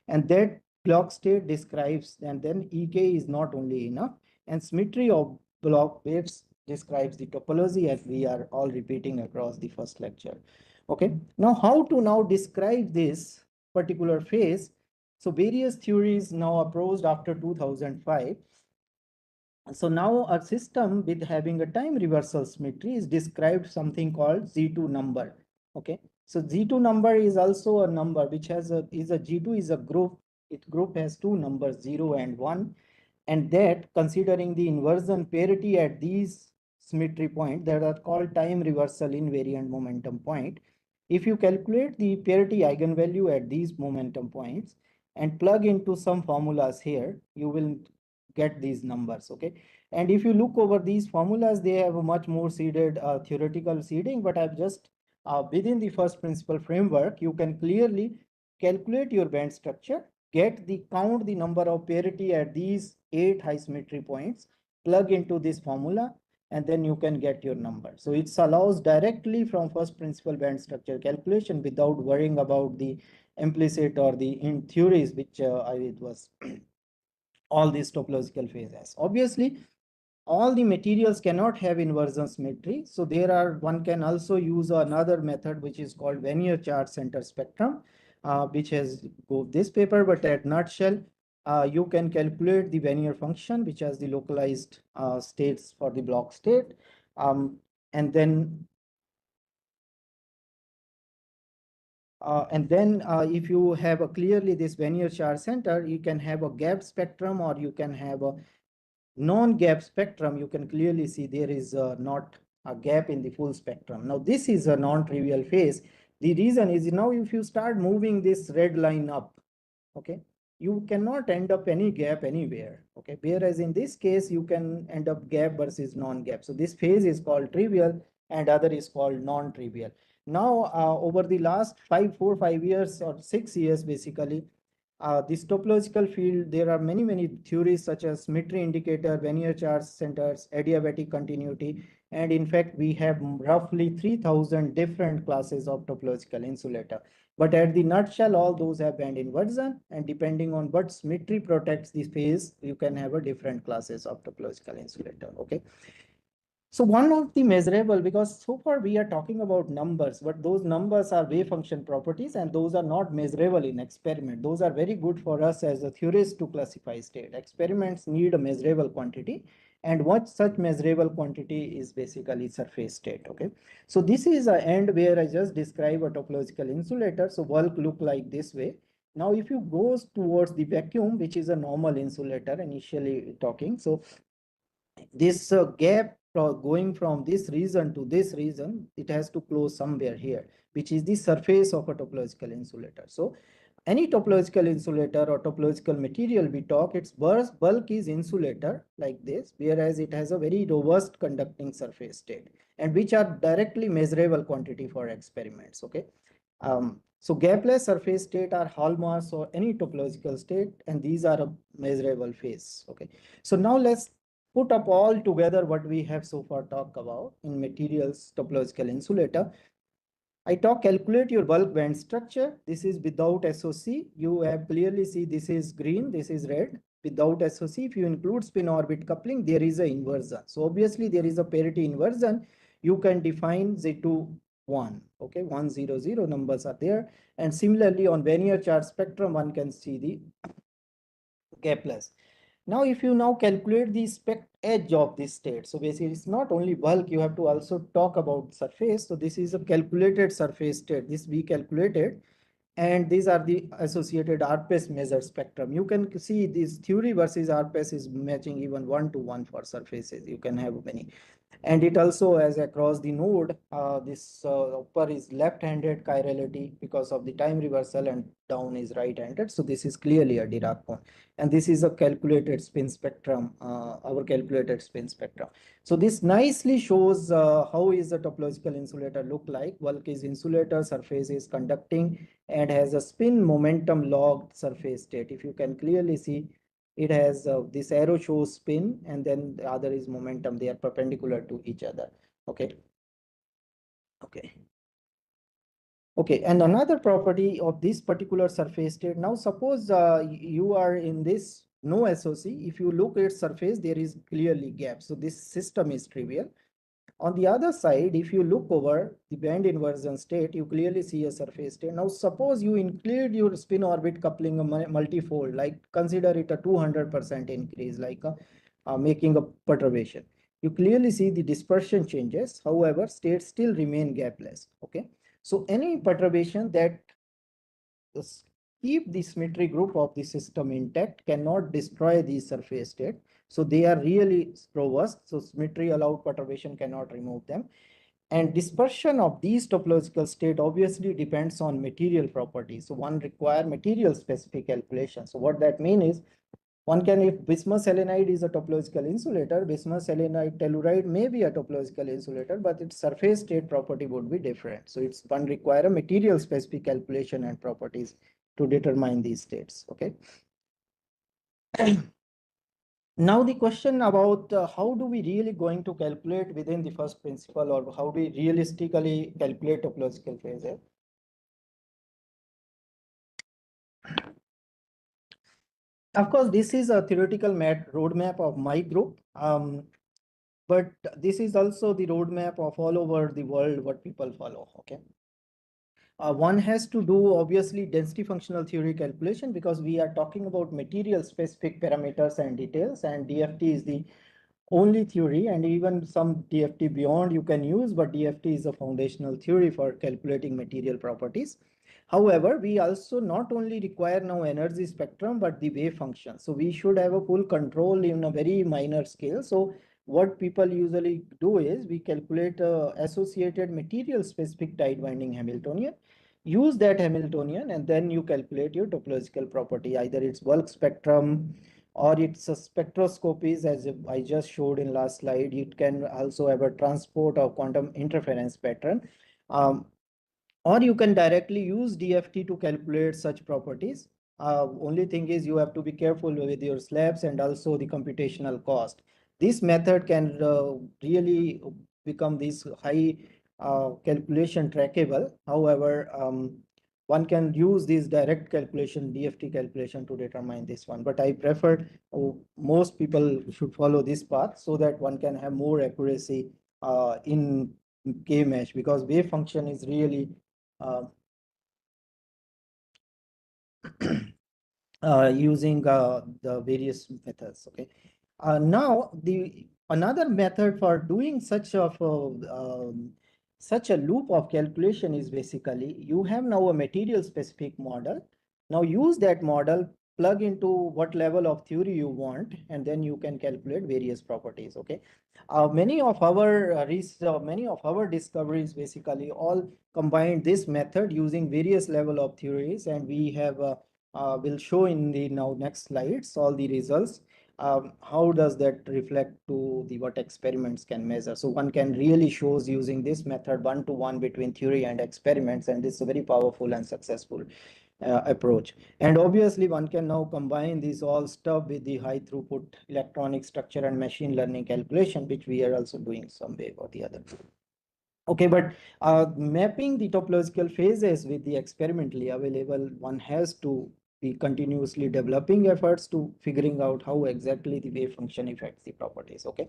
and that clock state describes, and then EK is not only enough, and symmetry of block waves describes the topology, as we are all repeating across the first lecture. Okay, now how to now describe this particular phase? So various theories now approached after 2005. So now a system with having a time reversal symmetry is described something called Z2 number. Okay, so Z2 number is also a number which has a G2 is a group. Its group has two numbers, 0 and 1. And that, considering the inversion parity at these symmetry points that are called time reversal invariant momentum point, if you calculate the parity eigenvalue at these momentum points and plug into some formulas here, you will get these numbers. Okay, and if you look over these formulas, they have a much more seeded theoretical seeding, but I've just within the first principle framework, you can clearly calculate your band structure, get the count the number of parity at these 8 high symmetry points, plug into this formula, and then you can get your number. So it allows directly from first principle band structure calculation without worrying about the implicit or the in theories which it was all these topological phases. Obviously, all the materials cannot have inversion symmetry. So there are, one can also use another method which is called Vernier charge center spectrum, which has go this paper, but at nutshell, you can calculate the Vernier function, which has the localized states for the block state. And then if you have a clearly this Vernier charge center, you can have a gap spectrum or you can have a non-gap spectrum. You can clearly see there is not a gap in the full spectrum. Now this is a non-trivial phase. The reason is now if you start moving this red line up, okay, you cannot end up any gap anywhere. Okay, whereas in this case you can end up gap versus non-gap. So this phase is called trivial and other is called non-trivial. Now over the last 5 years or 6 years, basically this topological field, there are many theories such as symmetry indicator, Vernier charge centers, adiabatic continuity, and in fact we have roughly 3000 different classes of topological insulator. But at the nutshell, all those have band inversion, and depending on what symmetry protects the phase, you can have a different classes of topological insulator. Okay. So one of the measurable, because so far we are talking about numbers, but those numbers are wave function properties and those are not measurable in experiment. Those are very good for us as a theorist to classify state. Experiments need a measurable quantity, and what such measurable quantity is basically surface state. Okay, so this is an end where I just describe a topological insulator. So bulk look like this way. Now if you go towards the vacuum, which is a normal insulator initially talking, so this gap going from this region to this region, it has to close somewhere here, which is the surface of a topological insulator. So any topological insulator or topological material we talk, its bulk is insulator like this, whereas it has a very robust conducting surface state, and which are directly measurable quantity for experiments. Okay. So gapless surface state are hallmarks or any topological state, and these are a measurable phase. Okay. So now let's put up all together what we have so far talked about in materials topological insulator. I talk calculate your bulk band structure. This is without SOC. You have clearly see this is green, this is red. Without SOC, if you include spin orbit coupling, there is a inversion. So obviously there is a parity inversion. You can define Z2 1. Okay, 1, 0, 0 numbers are there. And similarly, on linear charge spectrum, one can see the gapless. Now, if you now calculate the spec edge of this state, so basically it's not only bulk, you have to also talk about surface. So this is a calculated surface state. This we calculated, and these are the associated RPS measure spectrum. You can see this theory versus RPS is matching even 1 to 1 for surfaces. You can have many. And it also has across the node, this upper is left-handed chirality because of the time reversal, and down is right-handed. So this is clearly a Dirac cone. And this is a calculated spin spectrum, our calculated spin spectrum. So this nicely shows how is the topological insulator look like. Bulk is insulator, surface is conducting, and has a spin momentum logged surface state. If you can clearly see, it has this arrow shows spin, and then the other is momentum. They are perpendicular to each other. Okay. Okay, and another property of this particular surface state. Now suppose you are in this no SOC. If you look at surface, there is clearly gap. So this system is trivial. On the other side, if you look over the band inversion state, you clearly see a surface state. Now, suppose you include your spin orbit coupling a multifold, like consider it a 200% increase, like making a perturbation. You clearly see the dispersion changes. However, states still remain gapless. Okay. So any perturbation that keep the symmetry group of the system intact cannot destroy the surface state. So they are really robust. So symmetry allowed perturbation cannot remove them. And dispersion of these topological state obviously depends on material properties. So one require material specific calculation. So what that means is, one can, if bismuth selenide is a topological insulator, bismuth selenide telluride may be a topological insulator, but its surface state property would be different. So it's one require a material specific calculation and properties to determine these states. Okay. Now the question about how do we really going to calculate within the first principle, or how do we realistically calculate topological phases? Of course, this is a theoretical roadmap of my group, but this is also the roadmap of all over the world what people follow. Okay. One has to do obviously density functional theory calculation, because we are talking about material specific parameters and details, and DFT is the only theory, and even some DFT beyond you can use, but DFT is a foundational theory for calculating material properties. However, we also not only require now energy spectrum, but the wave function. So we should have a full control in a very minor scale. So what people usually do is we calculate associated material specific tight winding Hamiltonian, use that Hamiltonian, and then you calculate your topological property. Either it's bulk spectrum or it's a spectroscopies, as I just showed in last slide. It can also have a transport or quantum interference pattern. Or you can directly use DFT to calculate such properties. Only thing is you have to be careful with your slabs and also the computational cost. This method can really become this high calculation trackable. However, one can use this direct calculation, DFT calculation, to determine this one. But I prefer, most people should follow this path so that one can have more accuracy in K mesh, because wave function is really uh, using the various methods. Okay. Now the another method for doing such a loop of calculation is basically you have now a material specific model. Now use that model, plug into what level of theory you want, and then you can calculate various properties. Okay. Many of our discoveries basically all combined this method using various level of theories, and we have will show in the now next slides all the results. How does that reflect to the what experiments can measure? So one can really shows using this method 1 to 1 between theory and experiments, and this is a very powerful and successful approach. And obviously one can now combine these all stuff with the high throughput electronic structure and machine learning calculation, which we are also doing some way or the other. Okay, but mapping the topological phases with the experimentally available, one has to be continuously developing efforts to figuring out how exactly the wave function affects the properties. Okay.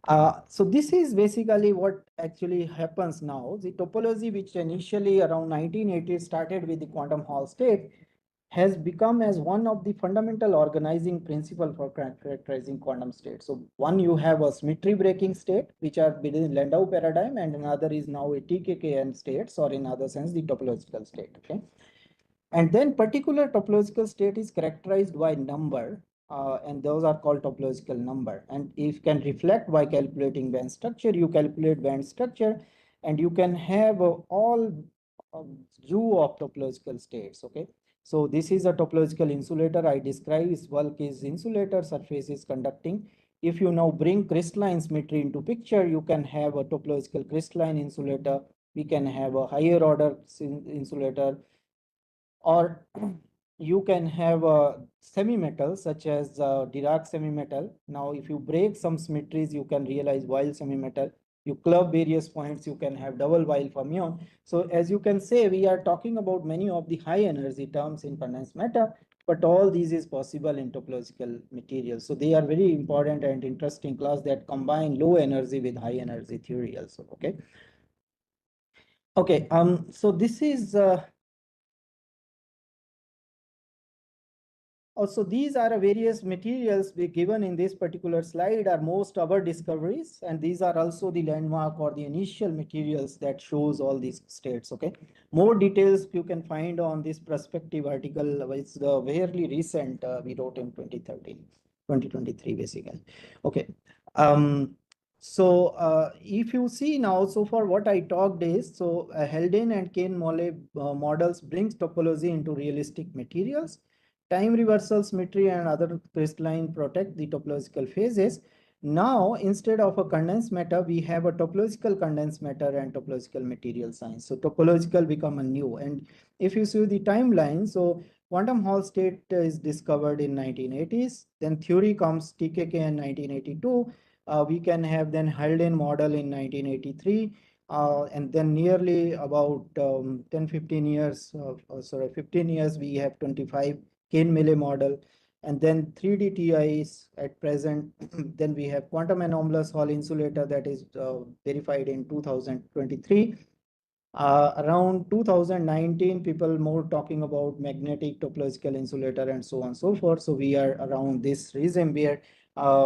So this is basically what actually happens now. The topology, which initially around 1980 started with the quantum Hall state, has become as one of the fundamental organizing principle for characterizing quantum states. So one, you have a symmetry breaking state, which are within Landau paradigm, and another is now a TKKN states, or in other sense, the topological state. Okay. And then particular topological state is characterized by number, and those are called topological number. And if you can reflect by calculating band structure, you calculate band structure, and you can have all U of topological states. Okay. So this is a topological insulator I described. Its bulk is insulator, surface is conducting. If you now bring crystalline symmetry into picture, you can have a topological crystalline insulator. We can have a higher order insulator, or you can have a semi-metal such as Dirac semi-metal. Now, if you break some symmetries, you can realize Weil semi-metal. You club various points, you can have double Weil fermion. So as you can say, we are talking about many of the high energy terms in condensed matter, but all these is possible in topological materials. So they are very important and interesting class that combine low energy with high energy theory also. Okay. Okay. So this is also, these are various materials we given in this particular slide are most our discoveries, and these are also the landmark or the initial materials that shows all these states. Okay, more details you can find on this perspective article. It's the fairly recent, we wrote in 2013, 2023 basically. Okay. If you see now, so far what I talked is, so Haldane and Kane-Molle models brings topology into realistic materials. Time reversal symmetry and other crystalline protect the topological phases. Now, instead of a condensed matter, we have a topological condensed matter and topological material science. So topological become a new. And if you see the timeline, so quantum Hall state is discovered in 1980s. Then theory comes TKK in 1982. We can have then Haldane model in 1983. And then nearly about 10-15 years, 15 years, we have 25 Kane-Molle model, and then 3D TIs at present. Then we have quantum anomalous Hall insulator that is verified in 2023. Around 2019, people more talking about magnetic topological insulator and so on and so forth. So we are around this region where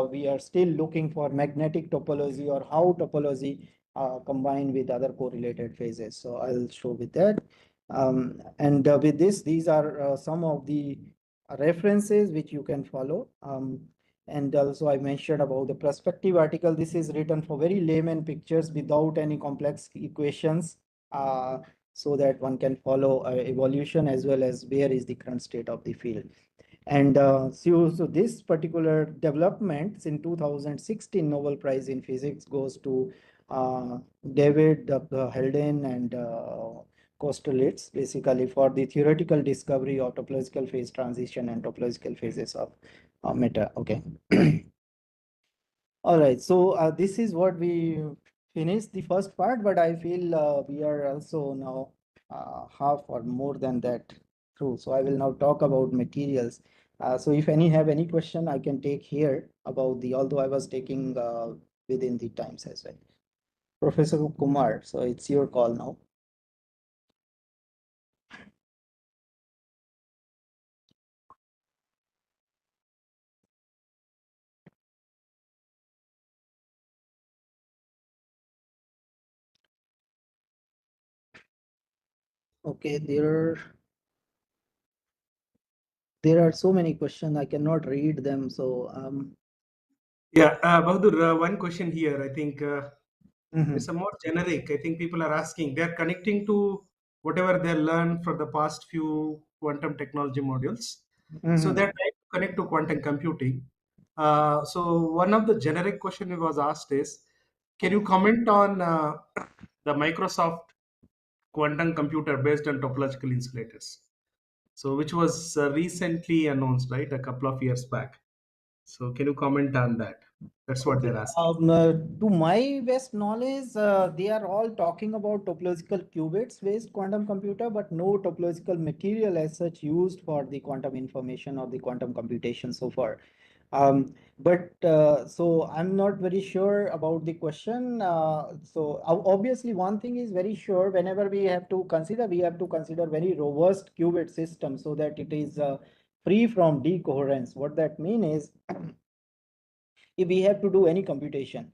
we are still looking for magnetic topology or how topology combined with other correlated phases. So I'll show with that. And with this, these are some of the references which you can follow. And also I mentioned about the perspective article. This is written for very layman pictures without any complex equations, so that one can follow evolution as well as where is the current state of the field. And so this particular development in 2016 Nobel Prize in Physics goes to David Haldane and Kosterlitz, basically for the theoretical discovery of topological phase transition and topological phases of matter. Okay. All right. So this is what we finished the first part, but I feel we are also now half or more than that through. So I will now talk about materials. So if any have any question, I can take here about the, although I was taking within the times as well. Professor Kumar, so it's your call now. Okay, there are so many questions, I cannot read them. So Yeah, Bahadur, one question here. I think mhm, it's a more generic. I think people are asking. They're connecting to whatever they learned for the past few quantum technology modules. So mhm. they're trying to connect to quantum computing. So one of the generic question it was asked is, can you comment on the Microsoft quantum computer based on topological insulators? So which was recently announced, right, a couple of years back. So can you comment on that? That's what Okay. they're asking. To my best knowledge, they are all talking about topological qubits based quantum computer, but no topological material as such used for the quantum information or the quantum computation so far. So I'm not very sure about the question. Obviously one thing is very sure, whenever we have to consider very robust qubit system so that it is free from decoherence. What that means is if we have to do any computation.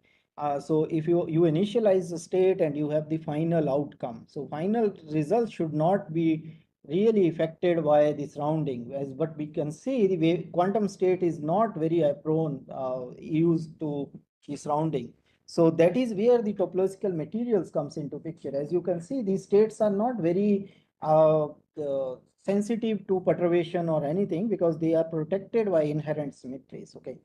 So if you initialize the state and you have the final outcome, so final result should not be really affected by the surrounding. As but we can see, the way quantum state is not very prone used to the surrounding. So that is where the topological materials comes into picture. As you can see, these states are not very sensitive to perturbation or anything because they are protected by inherent symmetries. Okay.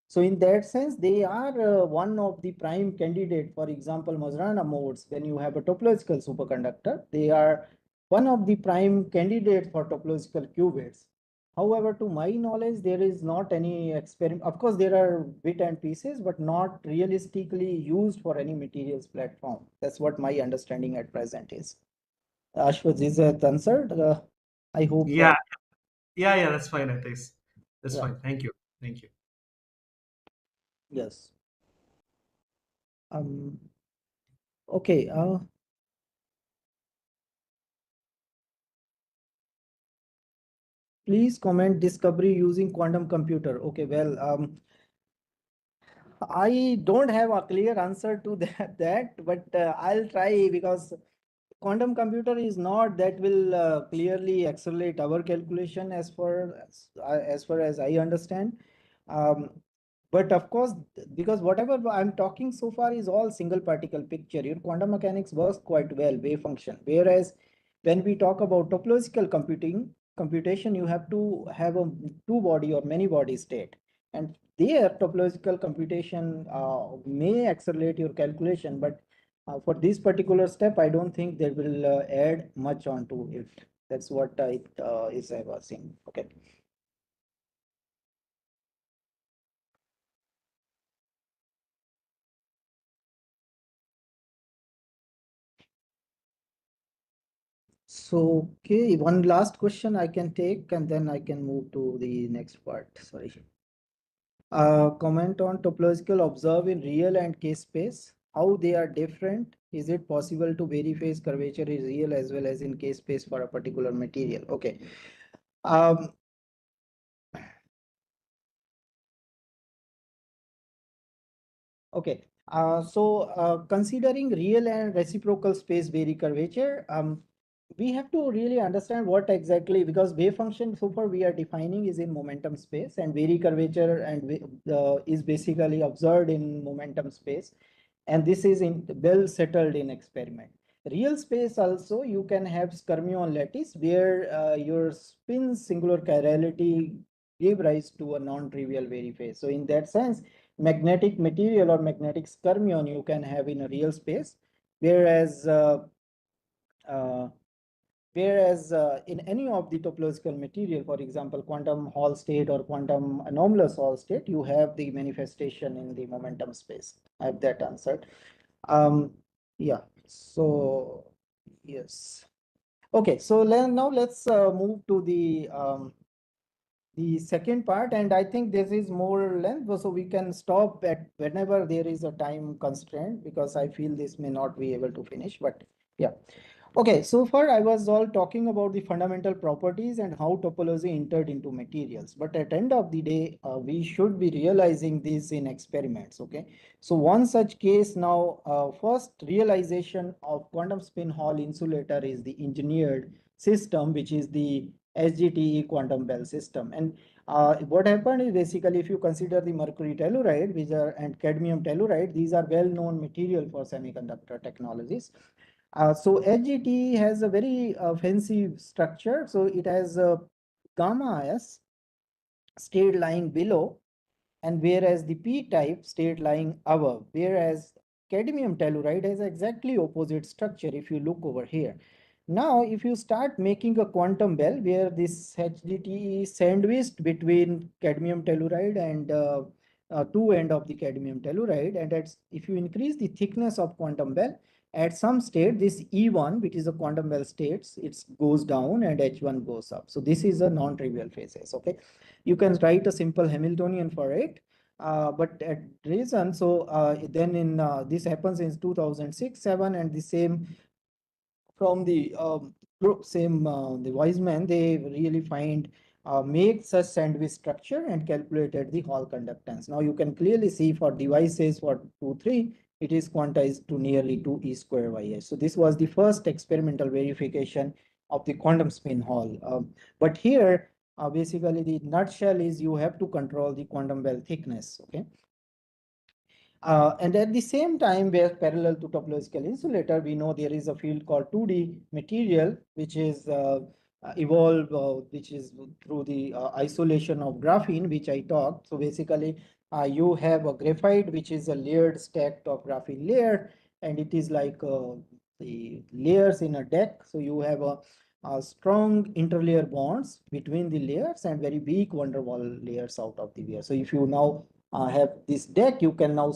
So in that sense, they are one of the prime candidate. For example, Majorana modes, when you have a topological superconductor, they are one of the prime candidates for topological qubits. However, to my knowledge, there is not any experiment. Of course, there are bit and pieces, but not realistically used for any materials platform. That's what my understanding at present is. Ashwat, is that answered? I hope. Yeah, yeah, that's fine. It is. That's Yeah. fine. Thank you. Thank you. Yes. Okay. Please comment discovery using quantum computer. Okay, well, I don't have a clear answer to that, but I'll try, because quantum computer is not that will clearly accelerate our calculation as far as I understand. Um, but of course, because whatever I'm talking so far is all single particle picture. Your quantum mechanics works quite well, wave function. Whereas when we talk about topological computation, you have to have a two body or many body state. And there topological computation may accelerate your calculation, but for this particular step, I don't think they will add much onto it. That's what I was saying. Okay. So, okay, one last question I can take, and then I can move to the next part. Sorry. Comment on topological observe in real and case space, how they are different. Is it possible to vary phase curvature is real as well as in case space for a particular material? Okay. Um, okay. Considering real and reciprocal space vary curvature, we have to really understand what exactly, because wave function so far we are defining is in momentum space, and vary curvature and is basically observed in momentum space, and this is well settled in experiment. Real space also, you can have skyrmion lattice where your spin singular chirality give rise to a non-trivial vary phase. So in that sense, magnetic material or magnetic skyrmion you can have in a real space, whereas uh, in any of the topological material, for example, quantum Hall state or quantum anomalous Hall state, you have the manifestation in the momentum space. I have that answered. Yeah, so yes. Okay, so now let's move to the second part, and I think this is more length, so we can stop at whenever there is a time constraint, because I feel this may not be able to finish, but yeah. Okay, so far I was all talking about the fundamental properties and how topology entered into materials. But at end of the day, we should be realizing this in experiments. Okay, so one such case now, first realization of quantum spin Hall insulator is the engineered system, which is the SGTE quantum Bell system. And what happened is basically, if you consider the mercury telluride, and cadmium telluride, these are well-known material for semiconductor technologies. So LGT has a very fancy structure. So it has a gamma S state lying below, and whereas the p-type state lying above, whereas cadmium telluride has exactly opposite structure if you look over here. Now, if you start making a quantum bell where this HDT is sandwiched between cadmium telluride and two end of the cadmium telluride, and if you increase the thickness of quantum bell, At some state, this E1, which is a quantum well states, it goes down and H1 goes up. So this is a non-trivial phases. Okay, you can write a simple Hamiltonian for it. But at reason, so then in this happens in 2006-7, and the same from the group, same the Weismann, they really find make such sandwich structure and calculated the Hall conductance. Now you can clearly see for devices for 2, 3, it is quantized to nearly 2 e square ys. So this was the first experimental verification of the quantum spin Hall. But here, basically the nutshell is you have to control the quantum well thickness. Okay. And at the same time, where parallel to topological insulator, we know there is a field called 2D material, which is evolved, which is through the isolation of graphene, which I talked. So basically, you have a graphite, which is a layered stacked of graphene layer, and it is like the layers in a deck. So you have a strong interlayer bonds between the layers and very weak van der Waals layers out of the layer. So if you now have this deck, you can now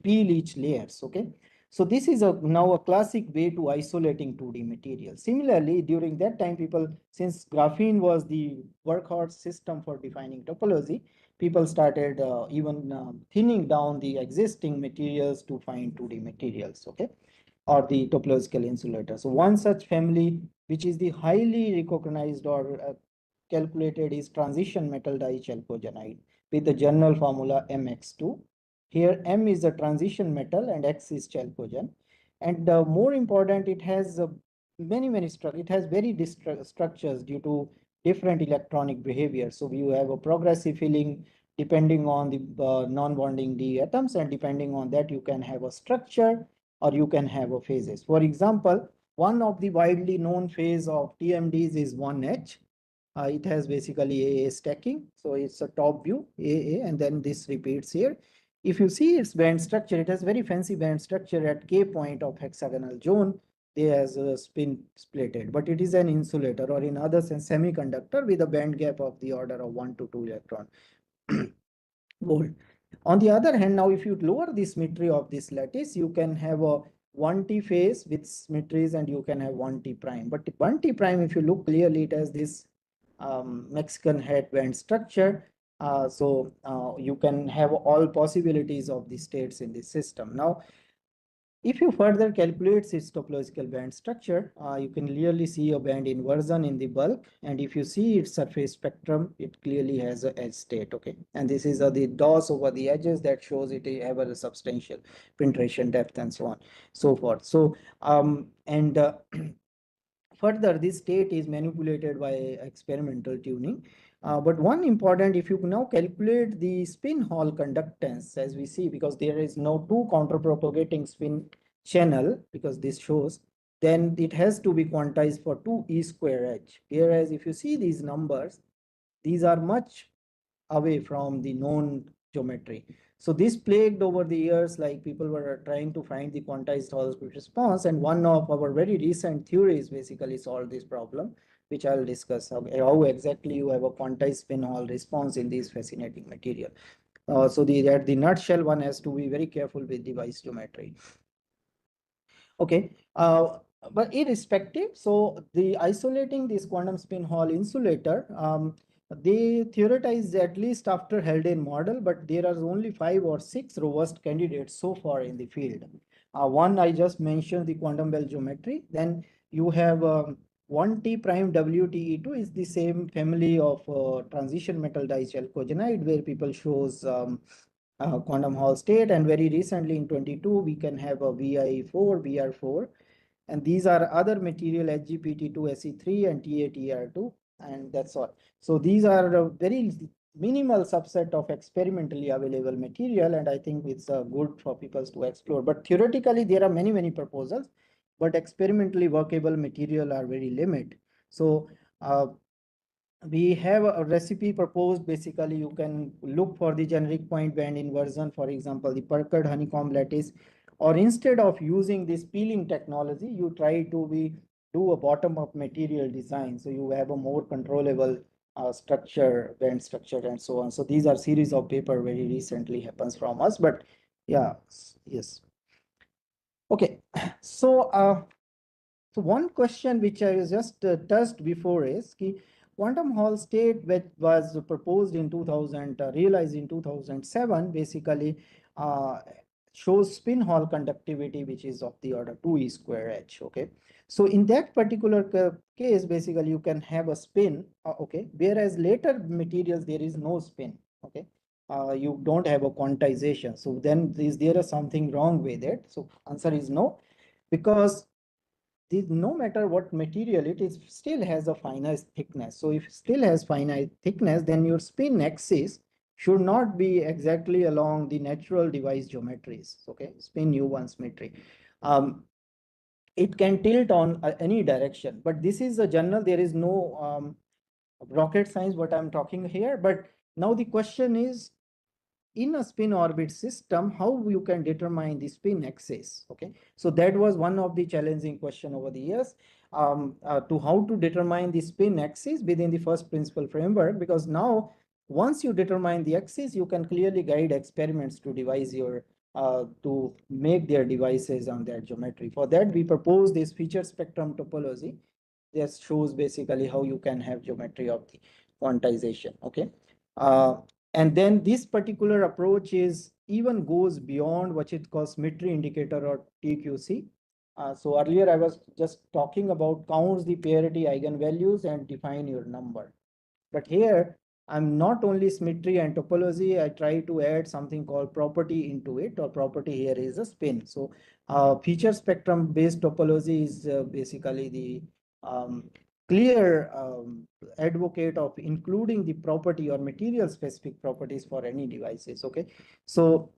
peel each layers. Okay, so this is now a classic way to isolating 2D material. Similarly, during that time, people, since graphene was the workhorse system for defining topology, people started even thinning down the existing materials to find 2D materials. Okay, or the topological insulator. So one such family, which is the highly recognized or calculated, is transition metal dichalcogenide with the general formula MX2. Here M is a transition metal and X is chalcogen. And more important, it has many structures. It has very structures due to different electronic behavior. So you have a progressive filling depending on the non-bonding d atoms, and depending on that, you can have a structure or you can have a phases. For example, one of the widely known phase of TMDs is 1H. It has basically AA stacking. So it's a top view, AA, and then this repeats here. If you see its band structure, it has very fancy band structure at K point of hexagonal zone. There has a spin splitted, but it is an insulator, or in other sense, semiconductor with a band gap of the order of 1 to 2 electron volt. On the other hand, now if you lower the symmetry of this lattice, you can have a 1T phase with symmetries and you can have 1T prime. But 1T prime, if you look clearly, it has this Mexican headband structure. So you can have all possibilities of the states in this system. Now, if you further calculate its topological band structure, you can clearly see a band inversion in the bulk. And if you see its surface spectrum, it clearly has a edge state. Okay, and this is the DOS over the edges that shows it have a substantial penetration depth and so on, so forth. So further, this state is manipulated by experimental tuning. But one important, if you now calculate the spin Hall conductance, as we see, because there is no two counter-propagating spin channel, because this shows, then it has to be quantized for 2 e square h. Whereas if you see these numbers, these are much away from the known geometry. So this plagued over the years, like people were trying to find the quantized Hall response, and one of our very recent theories basically solved this problem, which I'll discuss how exactly you have a quantized spin Hall response in this fascinating material. So at the nutshell, one has to be very careful with device geometry. Okay, but irrespective, so the isolating this quantum spin Hall insulator, they theoretized at least after Haldane model, but there are only 5 or 6 robust candidates so far in the field. One I just mentioned, the quantum well geometry. Then you have 1T prime WTE2 is the same family of transition metal dichalcogenide, where people shows quantum Hall state, and very recently in 22 we can have a VI4, VR4, and these are other material HGPT2 SE3 and TATR2, and that's all. So these are a very minimal subset of experimentally available material, and I think it's good for people to explore. But theoretically there are many proposals, but experimentally workable material are very limited. So we have a recipe proposed. Basically, you can look for the generic point band inversion, for example, the puckered honeycomb lattice, or instead of using this peeling technology, you try to do a bottom-up material design. So you have a more controllable structure, band structure, and so on. So these are series of paper very recently happens from us, but yeah, yes. Okay, so so one question which I was just touched before is quantum Hall state, which was proposed in 2000, realized in 2007, basically uh, shows spin Hall conductivity, which is of the order 2e square h. Okay, so in that particular case, basically you can have a spin. Okay, whereas later materials there is no spin. Okay. You don't have a quantization. So then is there something wrong with it? So answer is no, because no matter what material it is, still has a finite thickness. So if it still has finite thickness, then your spin axis should not be exactly along the natural device geometries. Okay, spin U1 symmetry. It can tilt on any direction, but this is a general. There is no rocket science what I'm talking here. But now the question is, in a spin orbit system, how you can determine the spin axis? Okay, so that was one of the challenging question over the years, to how to determine the spin axis within the first principle framework, because now once you determine the axis, you can clearly guide experiments to devise your to make their devices on their geometry. For that, we propose this feature spectrum topology. This shows basically how you can have geometry of the quantization. Okay. uh, and then this particular approach is even goes beyond what it calls symmetry indicator, or TQC. So earlier I was just talking about counts the parity eigenvalues and define your number. But here I'm not only symmetry and topology, I try to add something called property into it, or property here is a spin. So feature spectrum based topology is basically the clear advocate of including the property or material specific properties for any devices. Okay, so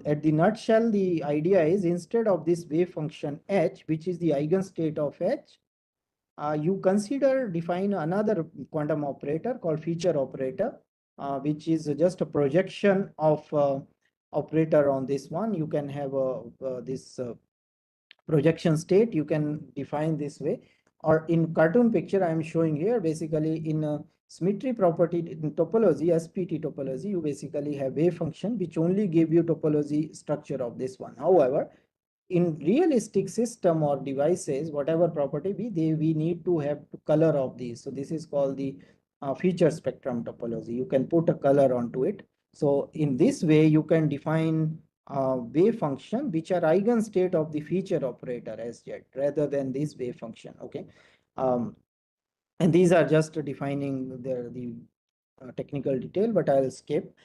at the nutshell, the idea is, instead of this wave function h, which is the eigenstate of h, you consider define another quantum operator called feature operator, which is just a projection of operator on this one. You can have this projection state, you can define this way. Or in cartoon picture I am showing here, basically in a symmetry property in topology, SPT topology, you basically have wave function which only give you topology structure of this one. However, in realistic system or devices, whatever property we need to have color of these. So this is called the feature spectrum topology. You can put a color onto it. So in this way, you can define wave function which are eigenstate of the feature operator as yet, rather than this wave function. Okay, and these are just defining the technical detail, but I'll skip.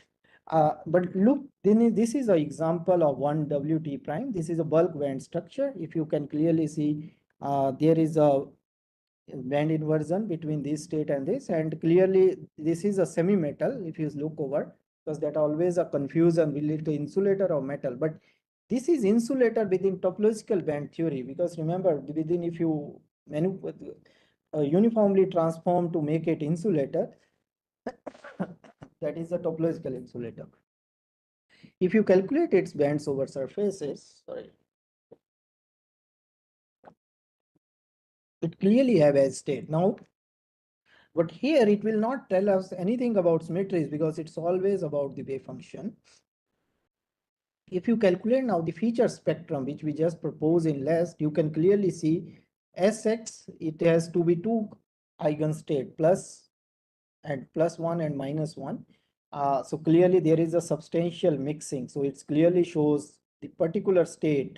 But look, then this is an example of one WT prime. This is a bulk band structure. If you can clearly see, there is a band inversion between this state and this, and clearly this is a semi-metal. If you look over, because that always a confusion, will it insulator or metal? But this is insulator within topological band theory, because remember, within, if you uniformly transform to make it insulator, that is a topological insulator. If you calculate its bands over surfaces, sorry, it clearly have edge state. Now, but here it will not tell us anything about symmetries, because it's always about the wave function. If you calculate now the feature spectrum, which we just propose in last, you can clearly see Sx, it has to be two eigenstate, plus and +1 and -1. So clearly there is a substantial mixing. So it clearly shows the particular state.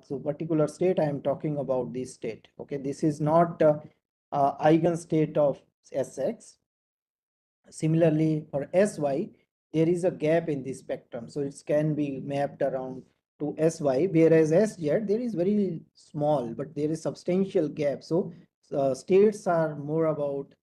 So particular state, I am talking about this state. Okay, this is not eigenstate of Sx. Similarly, for Sy, there is a gap in the spectrum. So it can be mapped around to Sy, whereas Sz, there is very small, but there is substantial gap. So states are more about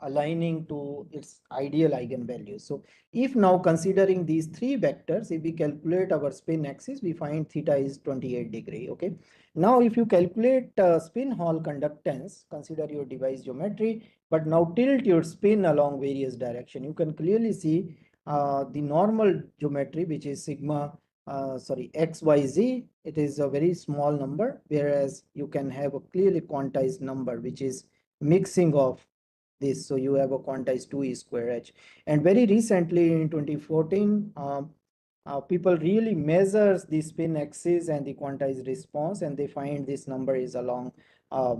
aligning to its ideal eigenvalues. So if now considering these three vectors, if we calculate our spin axis, we find theta is 28 degree. Okay. Now, if you calculate spin Hall conductance, consider your device geometry, but now tilt your spin along various direction. You can clearly see the normal geometry, which is sigma, XYZ. It is a very small number, whereas you can have a clearly quantized number, which is mixing of this. So you have a quantized 2e square h. And very recently in 2014, people really measures the spin axis and the quantized response, and they find this number is along uh,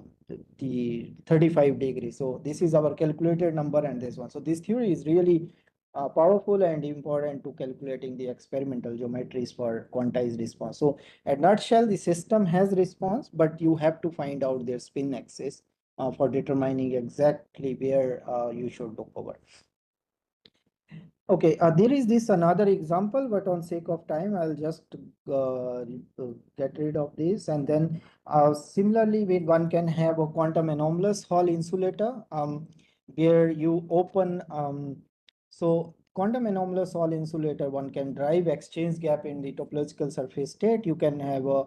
the 35 degrees. So this is our calculated number and this one. So this theory is really powerful and important to calculating the experimental geometries for quantized response. So at nutshell, the system has response, but you have to find out their spin axis for determining exactly where you should look over. Okay, there is this another example, but on sake of time, I'll just get rid of this. And then similarly, one can have a quantum anomalous Hall insulator where you open. So quantum anomalous Hall insulator, one can drive exchange gap in the topological surface state. You can have a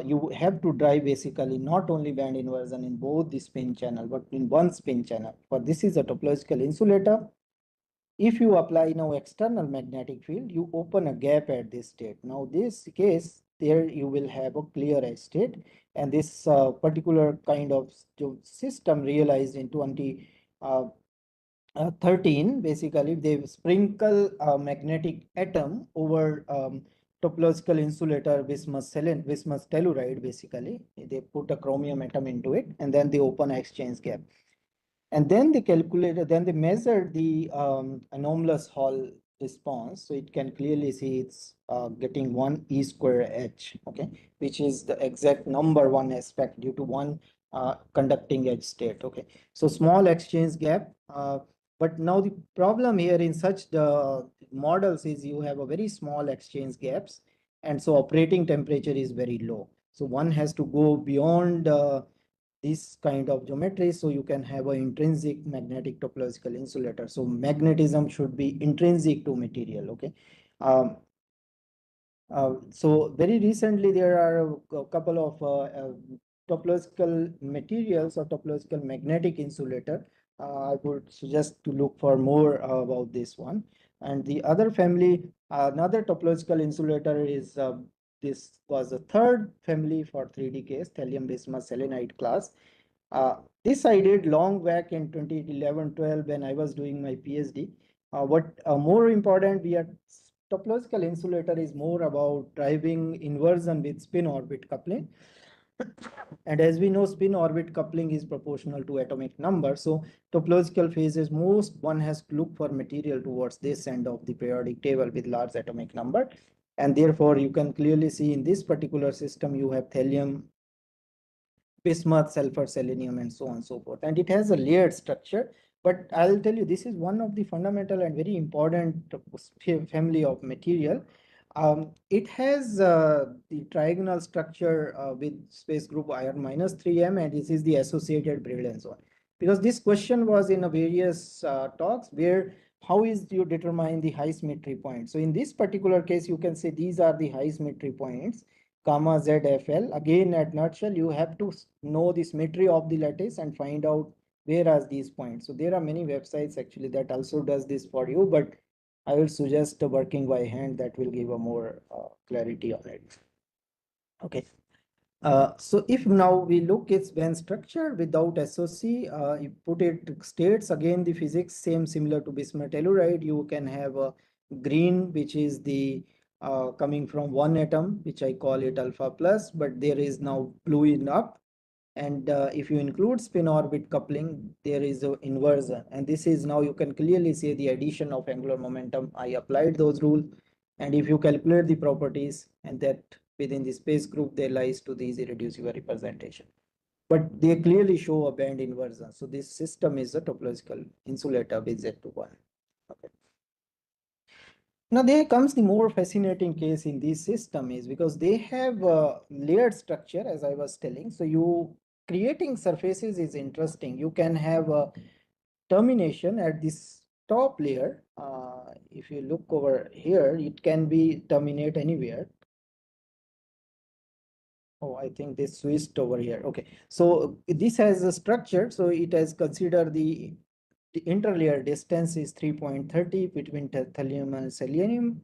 you have to drive basically not only band inversion in both the spin channel, but in one spin channel. But this is a topological insulator. If you apply now external magnetic field, you open a gap at this state. Now this case, there you will have a clear edge state, and this particular kind of system realized in 2013, basically they sprinkle a magnetic atom over topological insulator bismuth telluride. Basically they put a chromium atom into it, and then they open an exchange gap. And then they calculated, then they measured the anomalous Hall response. So it can clearly see it's getting 1 E square H, okay, which is the exact number one aspect due to one conducting edge state, okay. So small exchange gap. But now the problem here in such the models is you have a very small exchange gaps, and so operating temperature is very low. So one has to go beyond this kind of geometry, so you can have an intrinsic magnetic topological insulator. So magnetism should be intrinsic to material, okay. um, so very recently there are a couple of topological materials or topological magnetic insulator. I would suggest to look for more about this one. And the other family, another topological insulator is this was a third family for 3D case, thallium bismuth selenide class. This I did long back in 2011-12 when I was doing my PhD. What more important, we are topological insulator is more about driving inversion with spin orbit coupling. And as we know, spin orbit coupling is proportional to atomic number. So topological phases, most one has to look for material towards this end of the periodic table with large atomic number. And therefore, you can clearly see in this particular system, you have thallium, bismuth, sulfur, selenium, and so on and so forth. And it has a layered structure. But I'll tell you, this is one of the fundamental and very important family of material. It has the trigonal structure with space group iron minus 3m, and this is the associated brilliance one. Because this question was in a various talks where how is you determine the high symmetry point. So in this particular case, you can say these are the high symmetry points gamma ZFL. Again, at nutshell, you have to know the symmetry of the lattice and find out where are these points. So there are many websites actually that also does this for you, but I will suggest working by hand. That will give a more clarity on it. Okay. So if now we look its band structure without SOC, you put it states again the physics same similar to bismuth telluride. You can have a green, which is the coming from one atom, which I call it alpha plus, but there is now blue in up. And if you include spin orbit coupling, there is an inversion. And this is now you can clearly see the addition of angular momentum. I applied those rules. And if you calculate the properties, and that within the space group, they lies to these irreducible representation. But they clearly show a band inversion. So this system is a topological insulator with Z21. Okay. Now there comes the more fascinating case in this system is because they have a layered structure, as I was telling. So you creating surfaces is interesting. You can have a termination at this top layer. If you look over here, it can be terminate anywhere. Oh, I think they switched over here. Okay, so this has a structure. So it has considered the interlayer distance is 3.30 between thallium and selenium,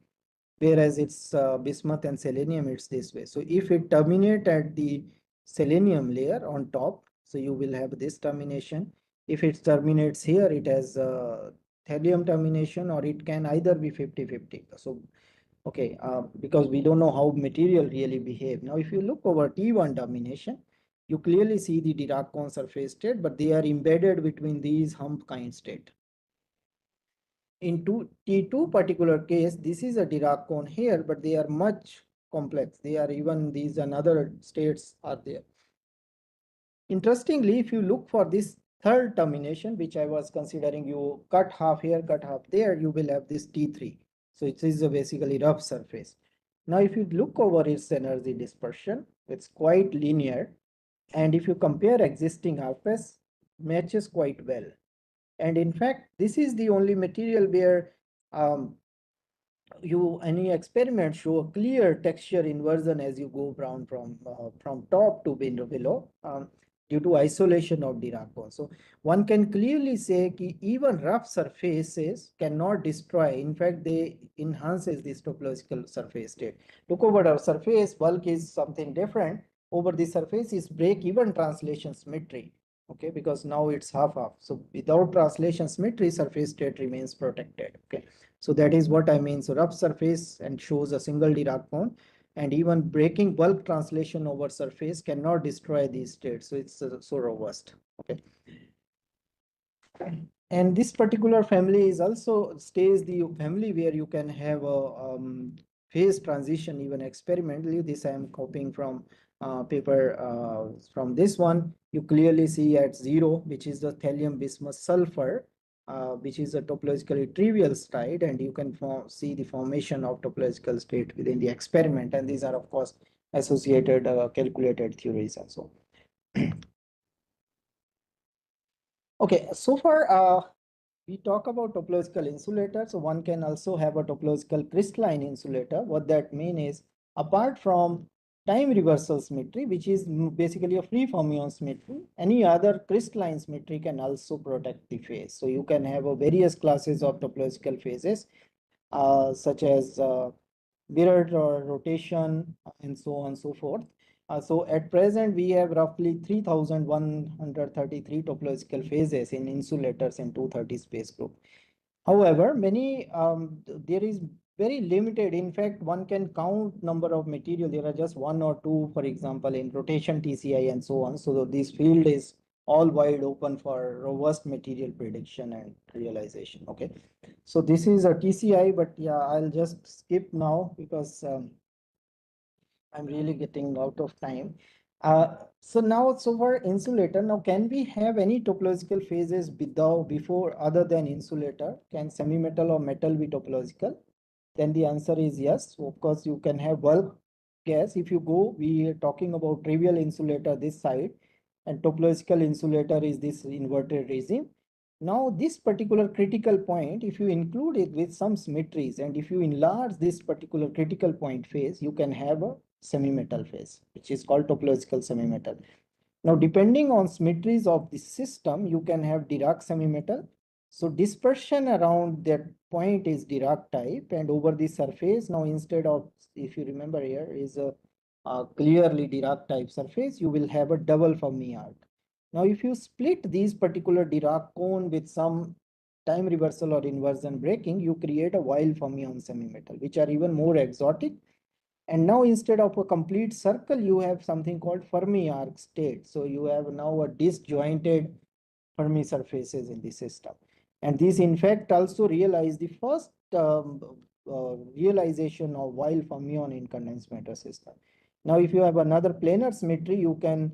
whereas it's bismuth and selenium, it's this way. So if it terminate at the selenium layer on top, so you will have this termination. If it terminates here, it has thallium termination, or it can either be 50-50. So Okay, because we don't know how material really behave. Now, if you look over T1 domination, you clearly see the Dirac cone surface state, but they are embedded between these hump kind state. In T2 particular case, this is a Dirac cone here, but they are much complex. They are even these and other states are there. Interestingly, if you look for this third termination, which I was considering, you cut half here, cut half there, you will have this T3. So it is a basically rough surface. Now, if you look over its energy dispersion, it's quite linear. And if you compare existing RPS, matches quite well. And in fact, this is the only material where any experiment show a clear texture inversion as you go down from top to below due to isolation of Dirac cone. So one can clearly say that even rough surfaces cannot destroy. In fact, they enhances this topological surface state. Look over our surface, bulk is something different. Over the surface is break even translation symmetry. Okay, because now it's half. So without translation symmetry, surface state remains protected. Okay. So that is what I mean. So rough surface and shows a single Dirac cone, and even breaking bulk translation over surface cannot destroy these states. So it's so robust. Okay. And this particular family is also stays the family where you can have a phase transition even experimentally. This I am copying from paper from this one. You clearly see at 0, which is the thallium bismuth sulfur, which is a topologically trivial state, and you can see the formation of topological state within the experiment. And these are of course associated calculated theories also. Okay, so far we talk about topological insulator. So one can also have a topological crystalline insulator. What that means is, apart from time reversal symmetry, which is basically a free fermion symmetry, any other crystalline symmetry can also protect the phase. So you can have various classes of topological phases, such as mirrored or rotation, and so on and so forth. So at present, we have roughly 3,133 topological phases in insulators in 230 space group. However, there is very limited. In fact, one can count number of material. There are just one or two, for example, in rotation TCI and so on. So this field is all wide open for robust material prediction and realization. Okay. So this is a TCI, but yeah, I'll just skip now because I'm really getting out of time. So for insulator, now can we have any topological phases before other than insulator? Can semi-metal or metal be topological? Then the answer is yes. So of course, you can have bulk gas. If you go, we are talking about trivial insulator this side, and topological insulator is this inverted regime. Now, this particular critical point, if you include it with some symmetries, and if you enlarge this particular critical point phase, you can have a semi-metal phase, which is called topological semi-metal. Now, depending on symmetries of the system, you can have Dirac semi-metal. So dispersion around that point is Dirac type, and over the surface, now instead of, if you remember here, is a clearly Dirac type surface, you will have a double Fermi arc. Now, if you split these particular Dirac cone with some time reversal or inversion breaking, you create a wild fermion semi-metal, which are even more exotic. And now instead of a complete circle, you have something called Fermi arc state. So you have now a disjointed Fermi surfaces in the system. And this in fact also realize the first realization of wild fermion in condensed matter system. Now if you have another planar symmetry, you can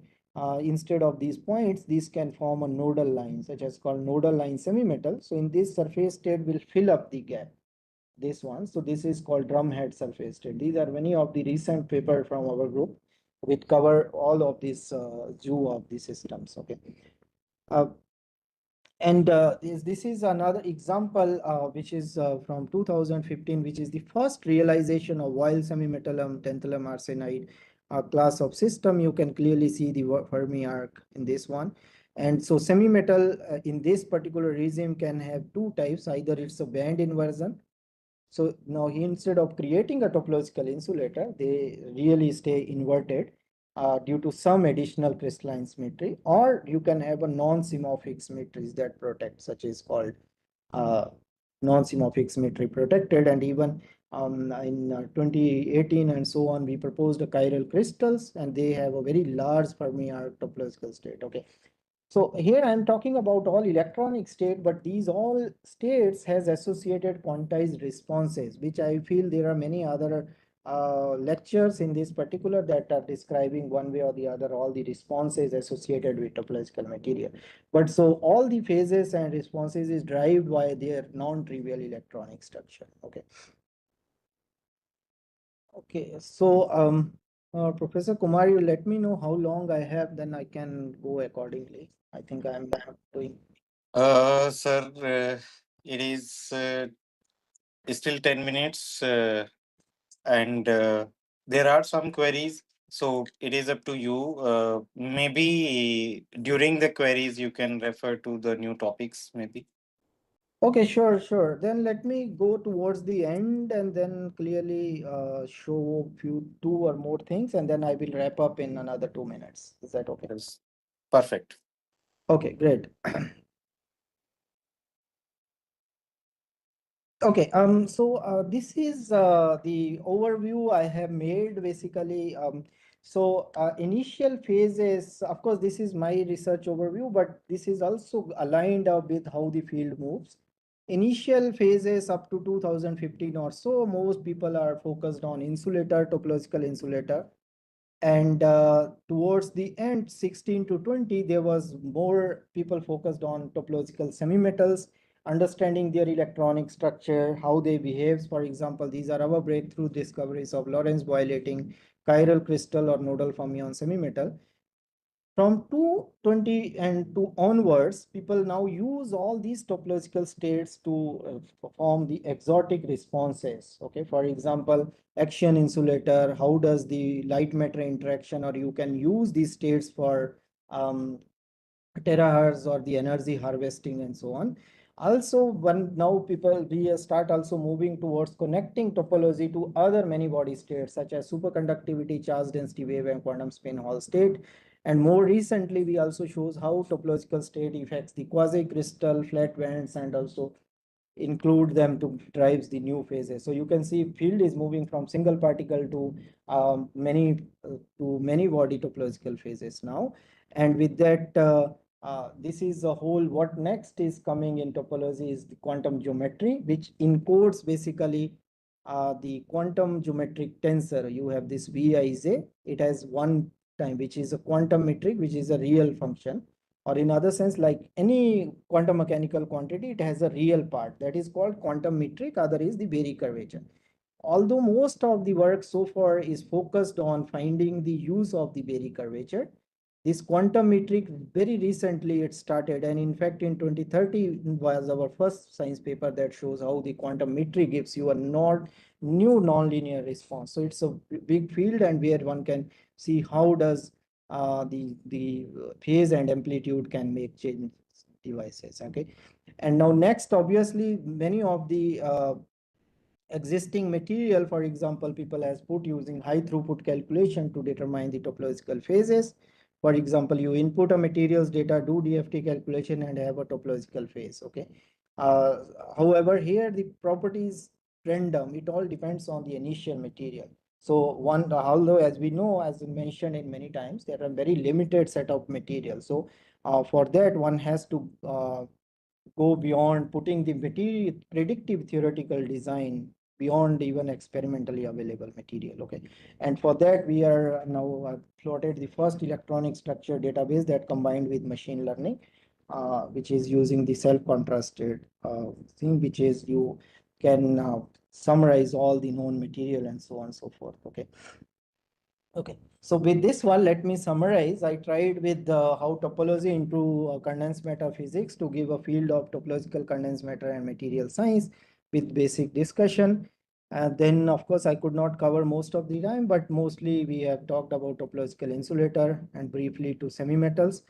instead of these points, these can form a nodal line, such as called nodal line semi-metal. So in this surface state will fill up the gap, this one. So this is called drumhead surface state. These are many of the recent paper from our group which cover all of these zoo of the systems. Okay. Uh, and this is another example which is from 2015, which is the first realization of wild semi-metalum tantalum arsenide class of system. You can clearly see the Fermi arc in this one. And so semi-metal in this particular regime can have two types. Either it's a band inversion. So now instead of creating a topological insulator, they really stay inverted due to some additional crystalline symmetry, or you can have a non-symmetric symmetries that protect, such is called non-symmetric symmetry protected. And even in 2018 and so on, we proposed a chiral crystals, and they have a very large Fermi arc topological state. Okay. So here I'm talking about all electronic state, but these all states has associated quantized responses, which I feel there are many other lectures in this particular that are describing one way or the other all the responses associated with topological material. But so all the phases and responses is derived by their non-trivial electronic structure. Okay. Okay. So Professor Kumar, you let me know how long I have, then I can go accordingly. I think I'm doing. Sir, it is still 10 minutes, and there are some queries. So it is up to you. Maybe during the queries, you can refer to the new topics, maybe. Okay, sure, sure. Then let me go towards the end and then clearly show two or more things, and then I will wrap up in another 2 minutes. Is that okay? Yes. Perfect. Okay, great. Okay, so this is the overview I have made basically. So initial phases, of course, this is my research overview, but this is also aligned with how the field moves. Initial phases up to 2015 or so, most people are focused on insulator, topological insulator. And towards the end, 16 to 20, there was more people focused on topological semimetals, understanding their electronic structure, how they behave. For example, these are our breakthrough discoveries of Lorentz violating chiral crystal or nodal fermion semimetal. From 220 and to onwards, people now use all these topological states to perform the exotic responses. Okay, for example, action insulator, how does the light matter interaction, or you can use these states for terahertz or the energy harvesting and so on. Also, when now people we start also moving towards connecting topology to other many body states such as superconductivity, charge density wave, and quantum spin Hall state. And more recently, we also shows how topological state affects the quasi-crystal, flat bands, and also include them to drives the new phases. So you can see field is moving from single particle to many body topological phases now. And with that, this is a whole what next is coming in topology is the quantum geometry, which encodes basically the quantum geometric tensor. You have this Wij, it has one time, which is a quantum metric, which is a real function, or in other sense, like any quantum mechanical quantity, it has a real part that is called quantum metric, other is the Berry curvature. Although most of the work so far is focused on finding the use of the Berry curvature, this quantum metric very recently it started, and in fact in 2030 was our first science paper that shows how the quantum metric gives you a new nonlinear response. So it's a big field, and where one can see how does the phase and amplitude can make change devices. Okay, and now next, obviously, many of the existing material, for example, people has put using high throughput calculation to determine the topological phases. For example, you input a materials data, do DFT calculation, and have a topological phase. Okay. Uh, However, here the properties random. It all depends on the initial material. So one, although as we know, as mentioned in many times, there are very limited set of materials. So for that, one has to go beyond putting the material predictive theoretical design beyond even experimentally available material. Okay, and for that we are now plotted the first electronic structure database that combined with machine learning, which is using the self-contrasted thing, which is you can summarize all the known material and so on and so forth. Okay. Okay, so with this one, let me summarize. I tried with how topology into condensed matter physics to give a field of topological condensed matter and material science with basic discussion. And then, of course, I could not cover most of the time, but mostly we have talked about topological insulator and briefly to semimetals.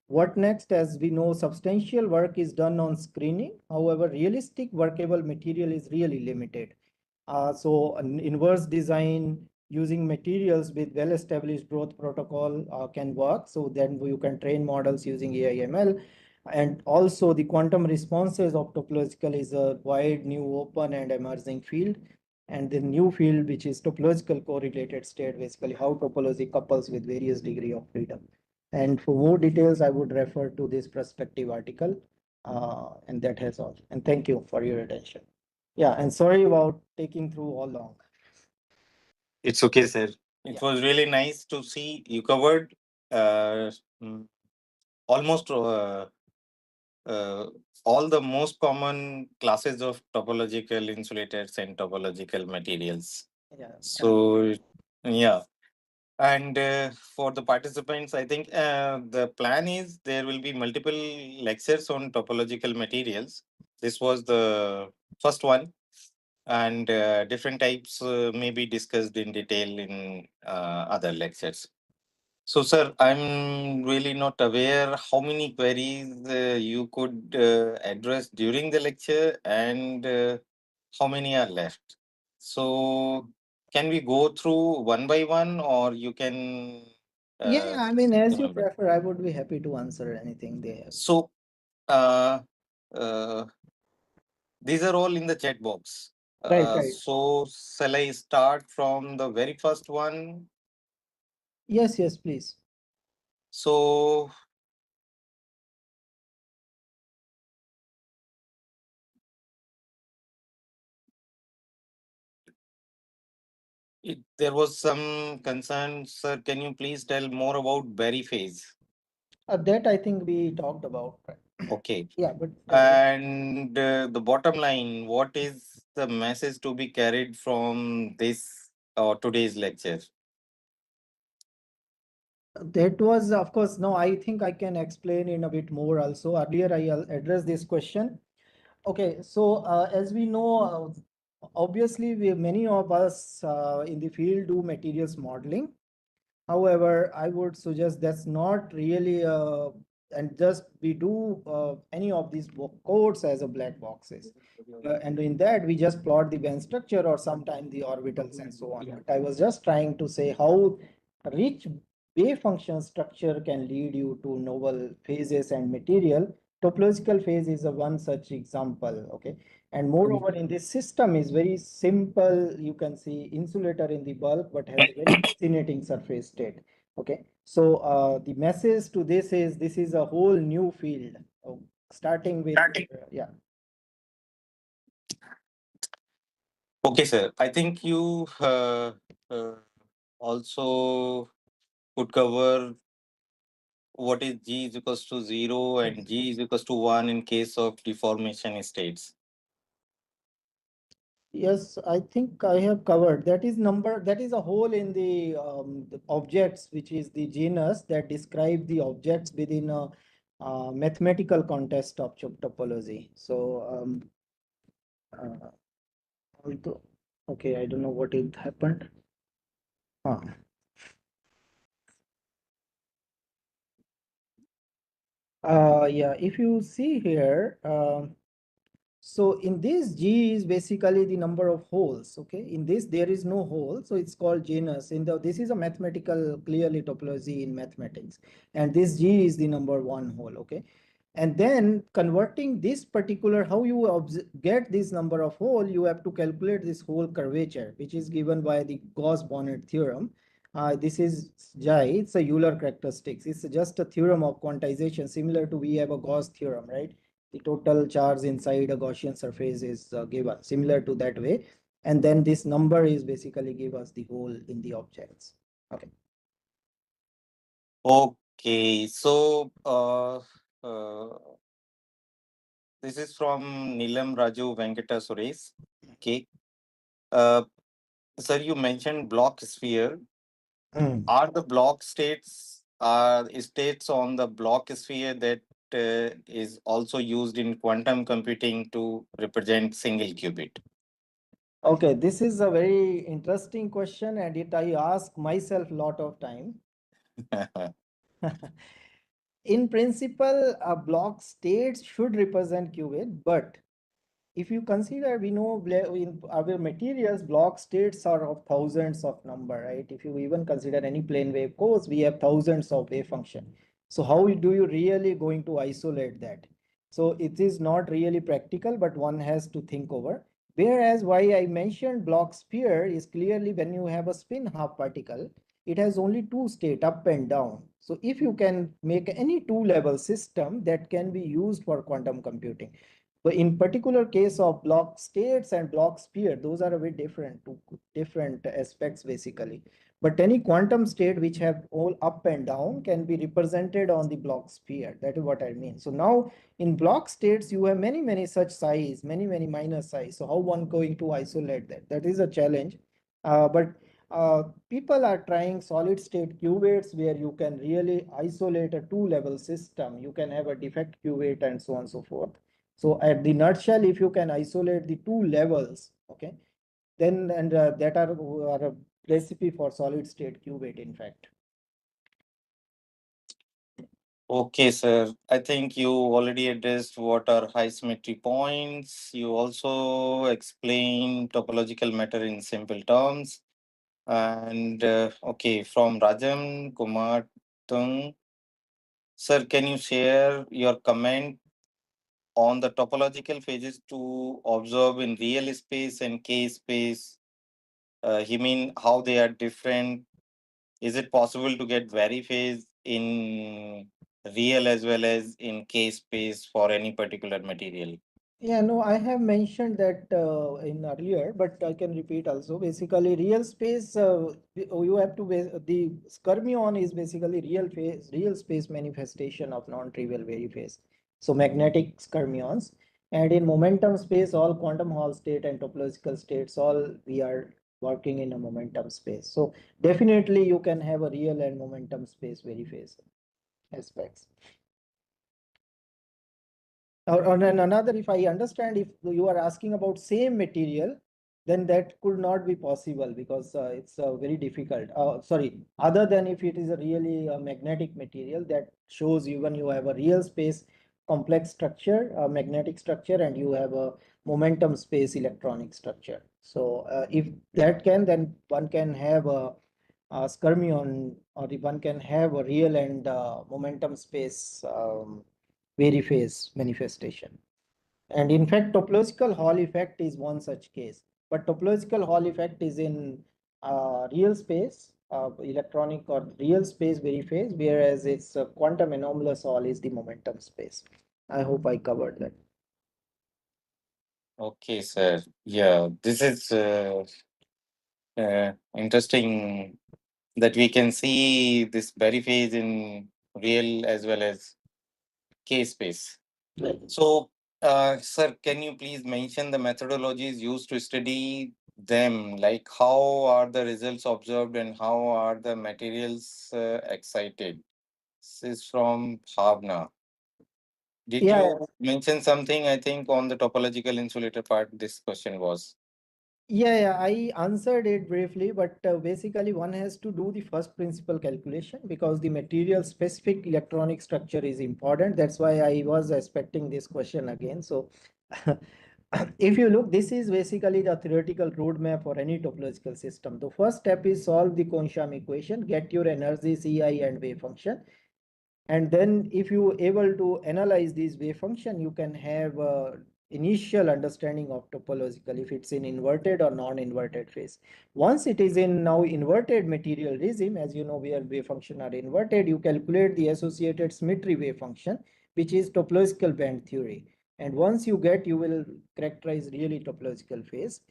What next? As we know, substantial work is done on screening. However, realistic workable material is really limited. So an inverse design using materials with well-established growth protocol can work. So then you can train models using AI/ML. And also the quantum responses of topological is a wide, new, open and emerging field. And the new field, which is topological correlated state, basically how topology couples with various degree of freedom. And for more details, I would refer to this perspective article. And that has all. And thank you for your attention. Yeah, and sorry about taking through all long. It's okay, sir. It Yeah. was really nice to see you covered uh, mm, almost uh, all the most common classes of topological insulators and topological materials. Yeah. So, yeah. And for the participants, I think the plan is there will be multiple lectures on topological materials. This was the first one, and different types may be discussed in detail in other lectures. So, sir, I'm really not aware how many queries you could address during the lecture and how many are left. So, can we go through one by one, or you can Yeah, I mean, as you remember? prefer, I would be happy to answer anything they have. So, uh, uh, these are all in the chat box. Right, right. So, shall I start from the very first one? Yes, yes, please. So, there was some concern, sir. Can you please tell more about berry phase? That I think we talked about. Okay. Yeah, but And the bottom line, what is the message to be carried from this today's lecture? that was, of course, no, I think I can explain in a bit more also. Earlier, I addressed this question. Okay, so as we know, obviously, many of us in the field do materials modeling. However, I would suggest that's not really and just we do any of these codes as a black boxes. And in that, we just plot the band structure or sometimes the orbitals and so on. But I was just trying to say how rich wave function structure can lead you to novel phases and material. Topological phase is a one such example. Okay. And moreover, in this system is very simple. You can see insulator in the bulk, but has a very fascinating surface state. Okay. So the message to this is a whole new field. Starting with, yeah. Okay, sir. I think you also could cover what is G is equals to 0 and G is equals to 1 in case of deformation states. Yes, I think I have covered. That is number, that is a whole in the objects, which is the genus that describe the objects within a mathematical context of topology. So, uh, although, okay, I don't know what it happened. Huh. Yeah, if you see here, so in this G is basically the number of holes. Okay, in this there is no hole, so it's called genus. In the this is a mathematical clearly topology in mathematics, and this G is the number one hole. Okay, and then converting this particular how you get this number of hole, you have to calculate this whole curvature, which is given by the Gauss-Bonnet theorem. This is J. It's a Euler characteristics. It's just a theorem of quantization, similar to we have a Gauss theorem, right? The total charge inside a Gaussian surface is given similar to that way. And then this number is basically give us the hole in the objects. Okay. Okay, so this is from Nilam Raju Venkata Suresh. Okay. Uh, Sir, you mentioned block sphere. Are the block states states on the block sphere that is also used in quantum computing to represent single qubit? Okay, this is a very interesting question, and it I ask myself a lot of time. In principle, a block states should represent qubit, but if you consider, we know in our materials, block states are of thousands of number, right? If you even consider any plane wave course, we have thousands of wave function. So how do you really going to isolate that? So it is not really practical, but one has to think over. Whereas why I mentioned Bloch sphere is clearly when you have a spin half particle, it has only two state, up and down. So if you can make any two level system, that can be used for quantum computing. But in particular case of Bloch states and Bloch sphere, those are a bit different, two different aspects basically. But any quantum state which have all up and down can be represented on the Bloch sphere. That is what I mean. So now in Bloch states, you have many such size, many minor size. So how one going to isolate that? That is a challenge. But people are trying solid state qubits where you can really isolate a two level system. You can have a defect qubit and so on and so forth. So at the nutshell, if you can isolate the two levels, okay, then and that are a recipe for solid state qubit, in fact. Okay, sir. I think you already addressed what are high symmetry points. You also explained topological matter in simple terms. And okay, from Rajam Kumar Tung, sir, can you share your comment on the topological phases to observe in real space and K space? He mean how they are different. Is it possible to get vary phase in real as well as in K space for any particular material? Yeah, no, I have mentioned that in earlier, but I can repeat also. Basically, real space, you have to, the skyrmion is basically real space manifestation of non-trivial vary phase. So magnetic skyrmions. And in momentum space, all quantum Hall state and topological states, all we are working in a momentum space. So definitely you can have a real and momentum space vary phase aspects. Or then another, if I understand, if you are asking about same material, then that could not be possible because it's very difficult. Sorry, other than if it is a really magnetic material that shows you when you have a real space complex structure, magnetic structure, and you have a momentum space electronic structure. So if that can, then one can have a skyrmion, or one can have a real and momentum space vary phase manifestation. And in fact, topological Hall effect is one such case. But topological Hall effect is in real space, electronic or real space vary phase, whereas its quantum anomalous Hall is the momentum space. I hope I covered that. Okay, sir. Yeah, this is interesting that we can see this vary phase in real as well as K space. So, sir, can you please mention the methodologies used to study them? Like, how are the results observed and how are the materials excited? This is from Bhavna. Did Yeah, you mention something? I think on the topological insulator part, this question was. yeah, I answered it briefly, but basically one has to do the first principle calculation because the material specific electronic structure is important. That's why I was expecting this question again. So if you look, this is basically the theoretical roadmap for any topological system. The first step is solve the Kohn-Sham equation, get your energy Ci and wave function. And then if you able to analyze these wave function, you can have initial understanding of topological, if it's in inverted or non-inverted phase. Once it is in now inverted material regime, as you know, where wave function are inverted, you calculate the associated symmetry wave function, which is topological band theory. And once you get, you will characterize really topological phase.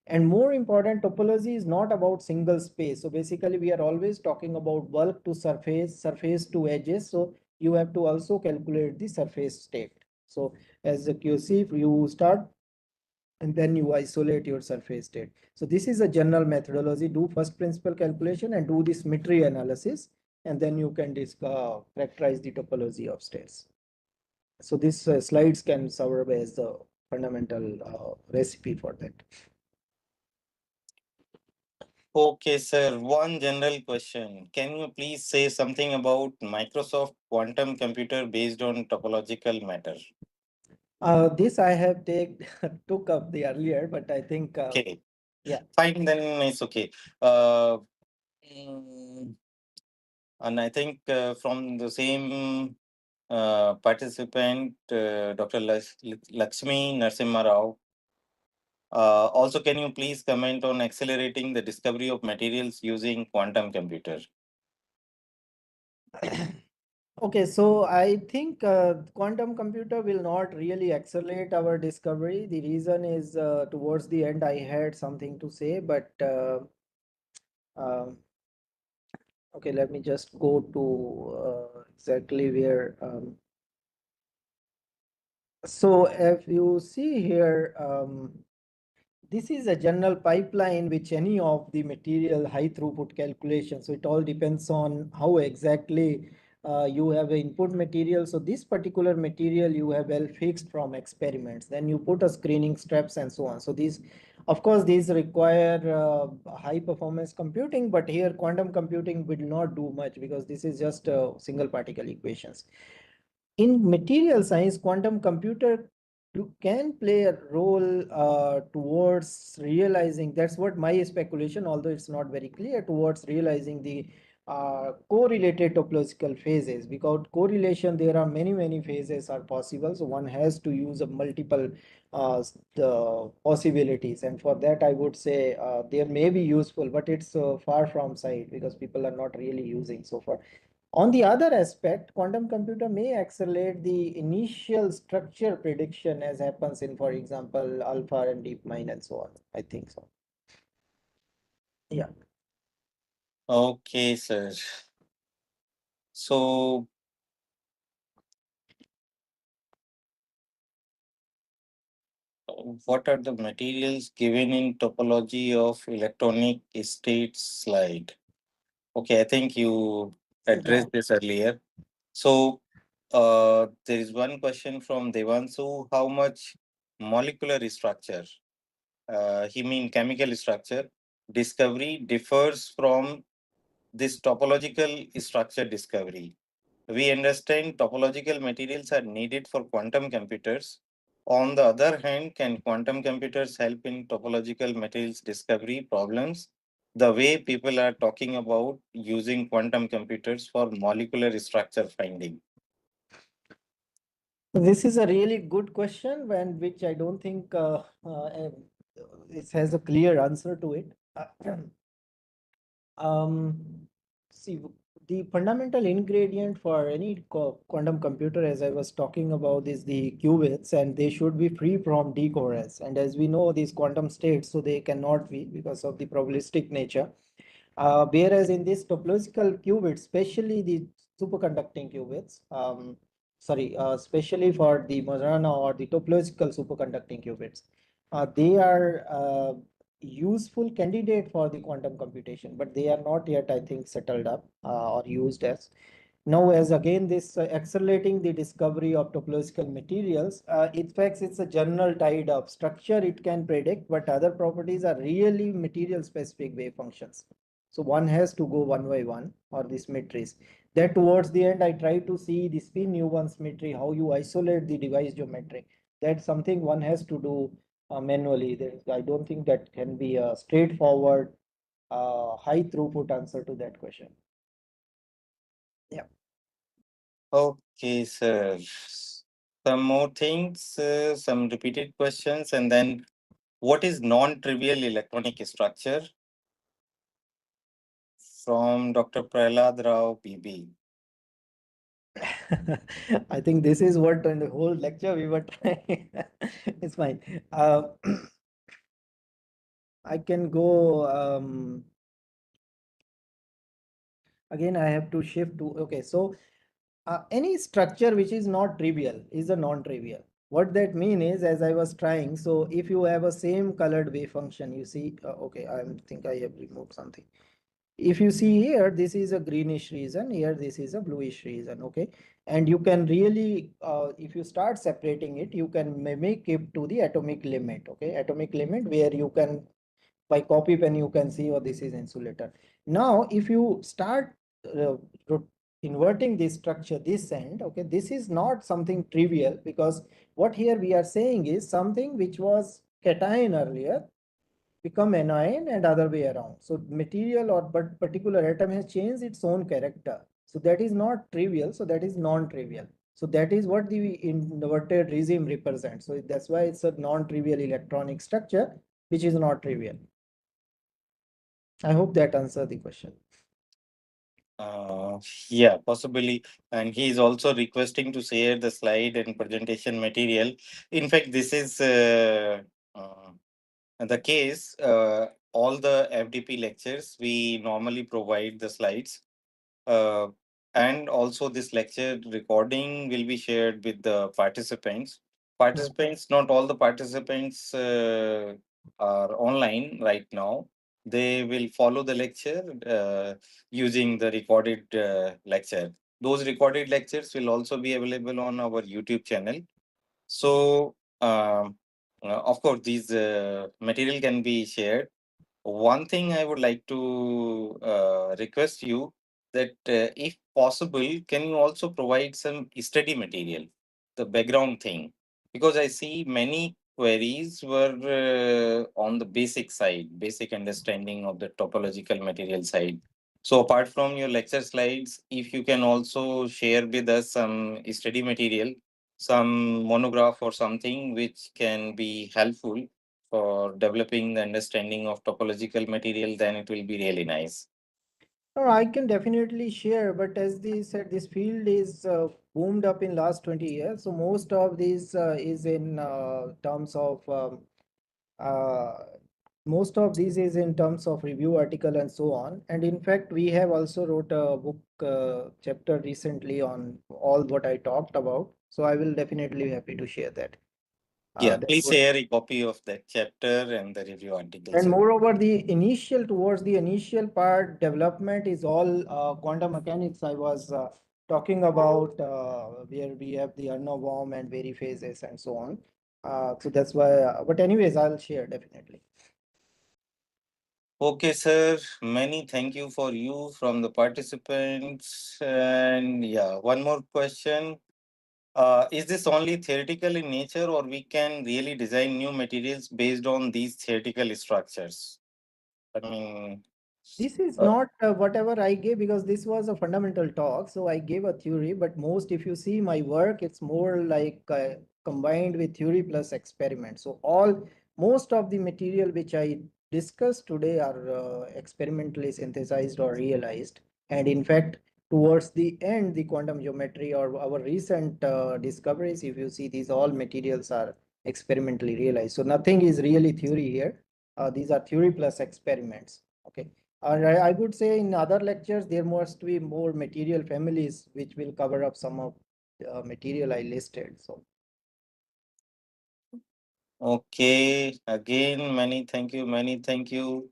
And more important, topology is not about single space. So basically we are always talking about bulk to surface, surface to edges. So you have to also calculate the surface state. So as a QC, you start and then you isolate your surface state. So this is a general methodology. Do first principle calculation and do the symmetry analysis, and then you can characterize the topology of states. So these slides can serve as the fundamental recipe for that. Okay, sir. One general question. Can you please say something about Microsoft quantum computer based on topological matter? This I have took up the earlier, but I think Okay. yeah. Fine, then it's okay. Mm, And I think from the same participant, Dr. Lakshmi Narasimha Rao. Also, can you please comment on accelerating the discovery of materials using quantum computer? Okay, so I think quantum computer will not really accelerate our discovery. The reason is towards the end I had something to say, but um, okay, let me just go to exactly where. So if you see here, this is a general pipeline which any of the material high throughput calculation. So it all depends on how exactly you have an input material. So this particular material you have well fixed from experiments. Then you put a screening steps and so on. So these, of course, these require high performance computing, but here quantum computing will not do much because this is just single particle equations. In material science, quantum computer can play a role towards realizing, that's what my speculation, although it's not very clear, towards realizing the correlated topological phases. Because correlation, there are many phases are possible, so one has to use a multiple the possibilities, and for that I would say they may be useful, but it's far from sight because people are not really using so far. On the other aspect, quantum computer may accelerate the initial structure prediction as happens in, for example, alpha and deep mind and so on. I think so. Yeah. Okay, sir. So, what are the materials given in topology of electronic state slide? Okay, I think you addressed this earlier. So, there is one question from Devansu. How much molecular structure, he mean chemical structure, discovery differs from this topological structure discovery? We understand topological materials are needed for quantum computers. On the other hand, can quantum computers help in topological materials discovery problems the way people are talking about using quantum computers for molecular structure finding? This is a really good question, and which I don't think it has a clear answer to it. See, the fundamental ingredient for any quantum computer, as I was talking about, is the qubits, and they should be free from decoherence. And as we know, these quantum states, so they cannot be because of the probabilistic nature. Whereas in this topological qubits, especially the superconducting qubits, especially for the Majorana or the topological superconducting qubits, they are useful candidate for the quantum computation, but they are not yet, I think, settled up or used as. Now, as again, this accelerating the discovery of topological materials, in fact, it's a general tide of structure it can predict, but other properties are really material specific wave functions. So one has to go one by one, or the symmetries. That towards the end, I try to see the spin U1 symmetry, how you isolate the device geometry. That's something one has to do manually. I don't think that can be a straightforward, high throughput answer to that question. Yeah. Okay, sir. Some more things, some repeated questions, and then what is non-trivial electronic structure? From Dr. Prahlad Rao, PB. I think this is what in the whole lecture we were trying. It's fine. I can go again. I have to shift to, okay. So any structure which is not trivial is a non-trivial. What that mean is, as I was trying, so if you have a same colored wave function, you see, okay, I think I have removed something. If you see here, this is a greenish region, here this is a bluish region, okay, and you can really if you start separating it, you can mimic it to the atomic limit, okay, atomic limit, where you can by copy pen you can see, oh, this is insulator. Now if you start uh, inverting this structure this end, okay, this is not something trivial, because what here we are saying is something which was cation earlier become anion and other way around. So material or but particular atom has changed its own character. So that is not trivial. So that is non-trivial. So that is what the inverted regime represents. So that's why it's a non-trivial electronic structure, which is not trivial. I hope that answers the question. Yeah, possibly. And he is also requesting to share the slide and presentation material. In fact, this is the case. All the FDP lectures, we normally provide the slides. Uh, and also, this lecture recording will be shared with the participants. Participants, not all the participants are online right now. They will follow the lecture using the recorded lecture. Those recorded lectures will also be available on our YouTube channel. So, of course, these material can be shared. One thing I would like to request you that if possible, can you also provide some study material, the background thing? Because I see many queries were on the basic side, basic understanding of the topological material side. So apart from your lecture slides, if you can also share with us some study material, some monograph or something which can be helpful for developing the understanding of topological material, then it will be really nice. No, I can definitely share, but as they said, this field is boomed up in last 20 years. So most of this is in terms of uh, most of these is in terms of review article and so on. And in fact, we have also wrote a book chapter recently on all what I talked about. So I will definitely be happy to share that. Yeah, That please would share a copy of that chapter and the review articles. And moreover, the initial towards the initial part development is all quantum mechanics. I was talking about where we have the Aharonov Bohm and vary phases and so on. So that's why. But anyways, I'll share definitely. Okay, sir. Many thank you for you from the participants. And yeah, one more question. Is this only theoretical in nature, or we can really design new materials based on these theoretical structures? I mean, This is uh, not whatever I gave because this was a fundamental talk. So I gave a theory, but most, if you see my work, it's more like combined with theory plus experiment. So most of the material which I discussed today are experimentally synthesized or realized. And in fact, towards the end, the quantum geometry or our recent discoveries, if you see these all materials are experimentally realized. So nothing is really theory here. These are theory plus experiments. Okay. I would say in other lectures, there must be more material families which will cover up some of the material I listed. So, okay. Again, many thank you.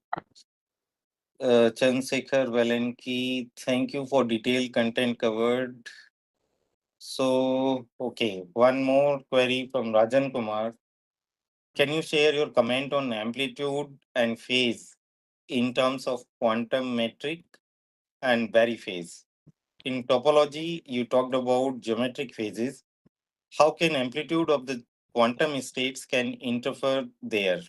Chandrasekhar Valenki, thank you for detailed content covered. So, okay, one more query from Rajan Kumar. Can you share your comment on amplitude and phase in terms of quantum metric and Barry phase? In topology, you talked about geometric phases. How can amplitude of the quantum states can interfere there?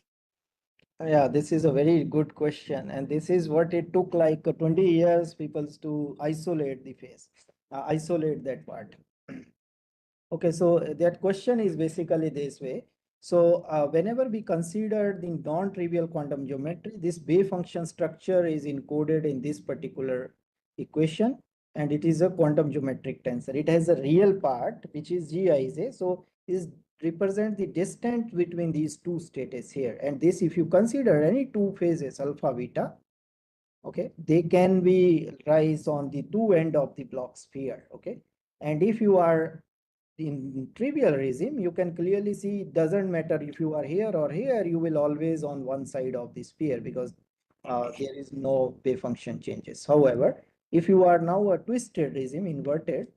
yeah, this is a very good question. And this is what it took like 20 years people to isolate the phase, isolate that part. Okay, so that question is basically this way. So whenever we consider the non-trivial quantum geometry, this wave function structure is encoded in this particular equation, and it is a quantum geometric tensor. It has a real part, which is Gij. So is represent the distance between these two states here. And this, if you consider any two phases, alpha, beta, okay, they can be rise on the two end of the block sphere. Okay. And if you are in trivial regime, you can clearly see it doesn't matter if you are here or here, you will always on one side of the sphere because there is no wave function changes. However, if you are now a twisted regime, inverted,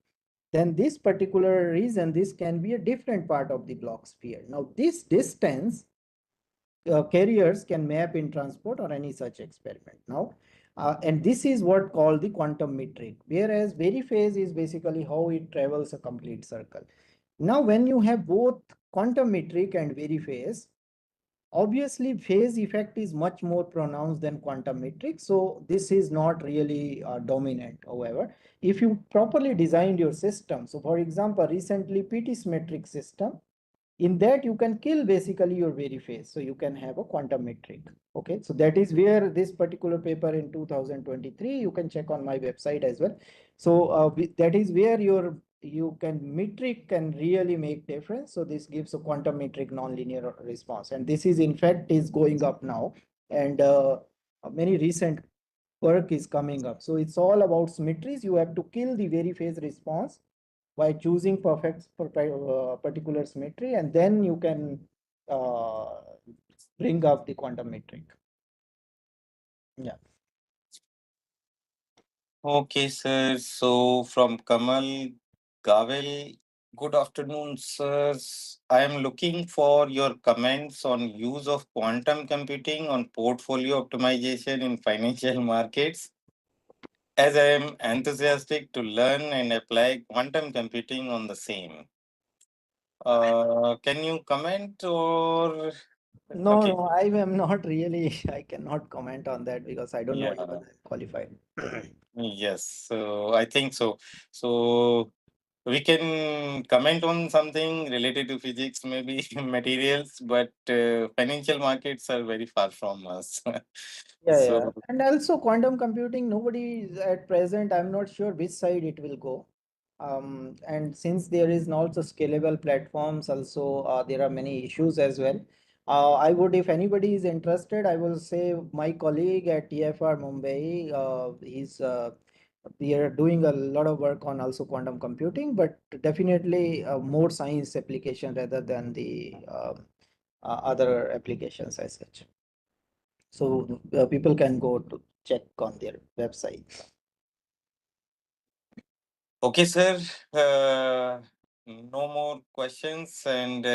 then this particular reason, this can be a different part of the block sphere. Now, this distance carriers can map in transport or any such experiment. Now, and this is what called the quantum metric, whereas vary phase is basically how it travels a complete circle. Now, when you have both quantum metric and vary phase, Obviously, phase effect is much more pronounced than quantum matrix. So this is not really dominant. However, if you properly designed your system, so for example, recently PT symmetric system, in that you can kill basically your very phase. So you can have a quantum metric. Okay, so that is where this particular paper in 2023, you can check on my website as well. So that is where you can metric can really make difference. So this gives a quantum metric nonlinear response, and this is in fact is going up now, and many recent work is coming up. So it's all about symmetries. You have to kill the very phase response by choosing perfect for particular symmetry, and then you can uh, bring up the quantum metric. Yeah. Okay, sir. So from Kamal Gavel, good afternoon, sirs. I am looking for your comments on use of quantum computing on portfolio optimization in financial markets, as I am enthusiastic to learn and apply quantum computing on the same. Can you comment or No, okay? no, I am not really. I cannot comment on that because I don't know Yeah. even I'm qualified. Yes. So I think so. So we can comment on something related to physics, maybe materials, but financial markets are very far from us. Yeah, yeah. So And also quantum computing, nobody is at present, I'm not sure which side it will go. And since there is also scalable platforms, also there are many issues as well. I would, if anybody is interested, I will say my colleague at TFR Mumbai, we are doing a lot of work on also quantum computing, but definitely more science application rather than the other applications as such. So people can go to check on their website. okay, sir. No more questions, and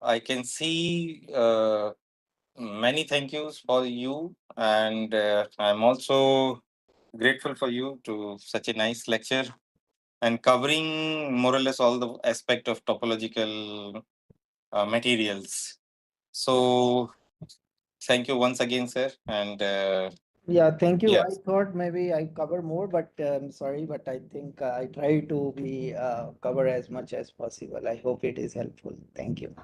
I can see many thank yous for you, and I'm also grateful for you to such a nice lecture and covering more or less all the aspect of topological materials. So thank you once again, sir. And Yeah, thank you. yeah, I thought maybe I cover more, but sorry, but I think I try to be cover as much as possible. I hope it is helpful. Thank you.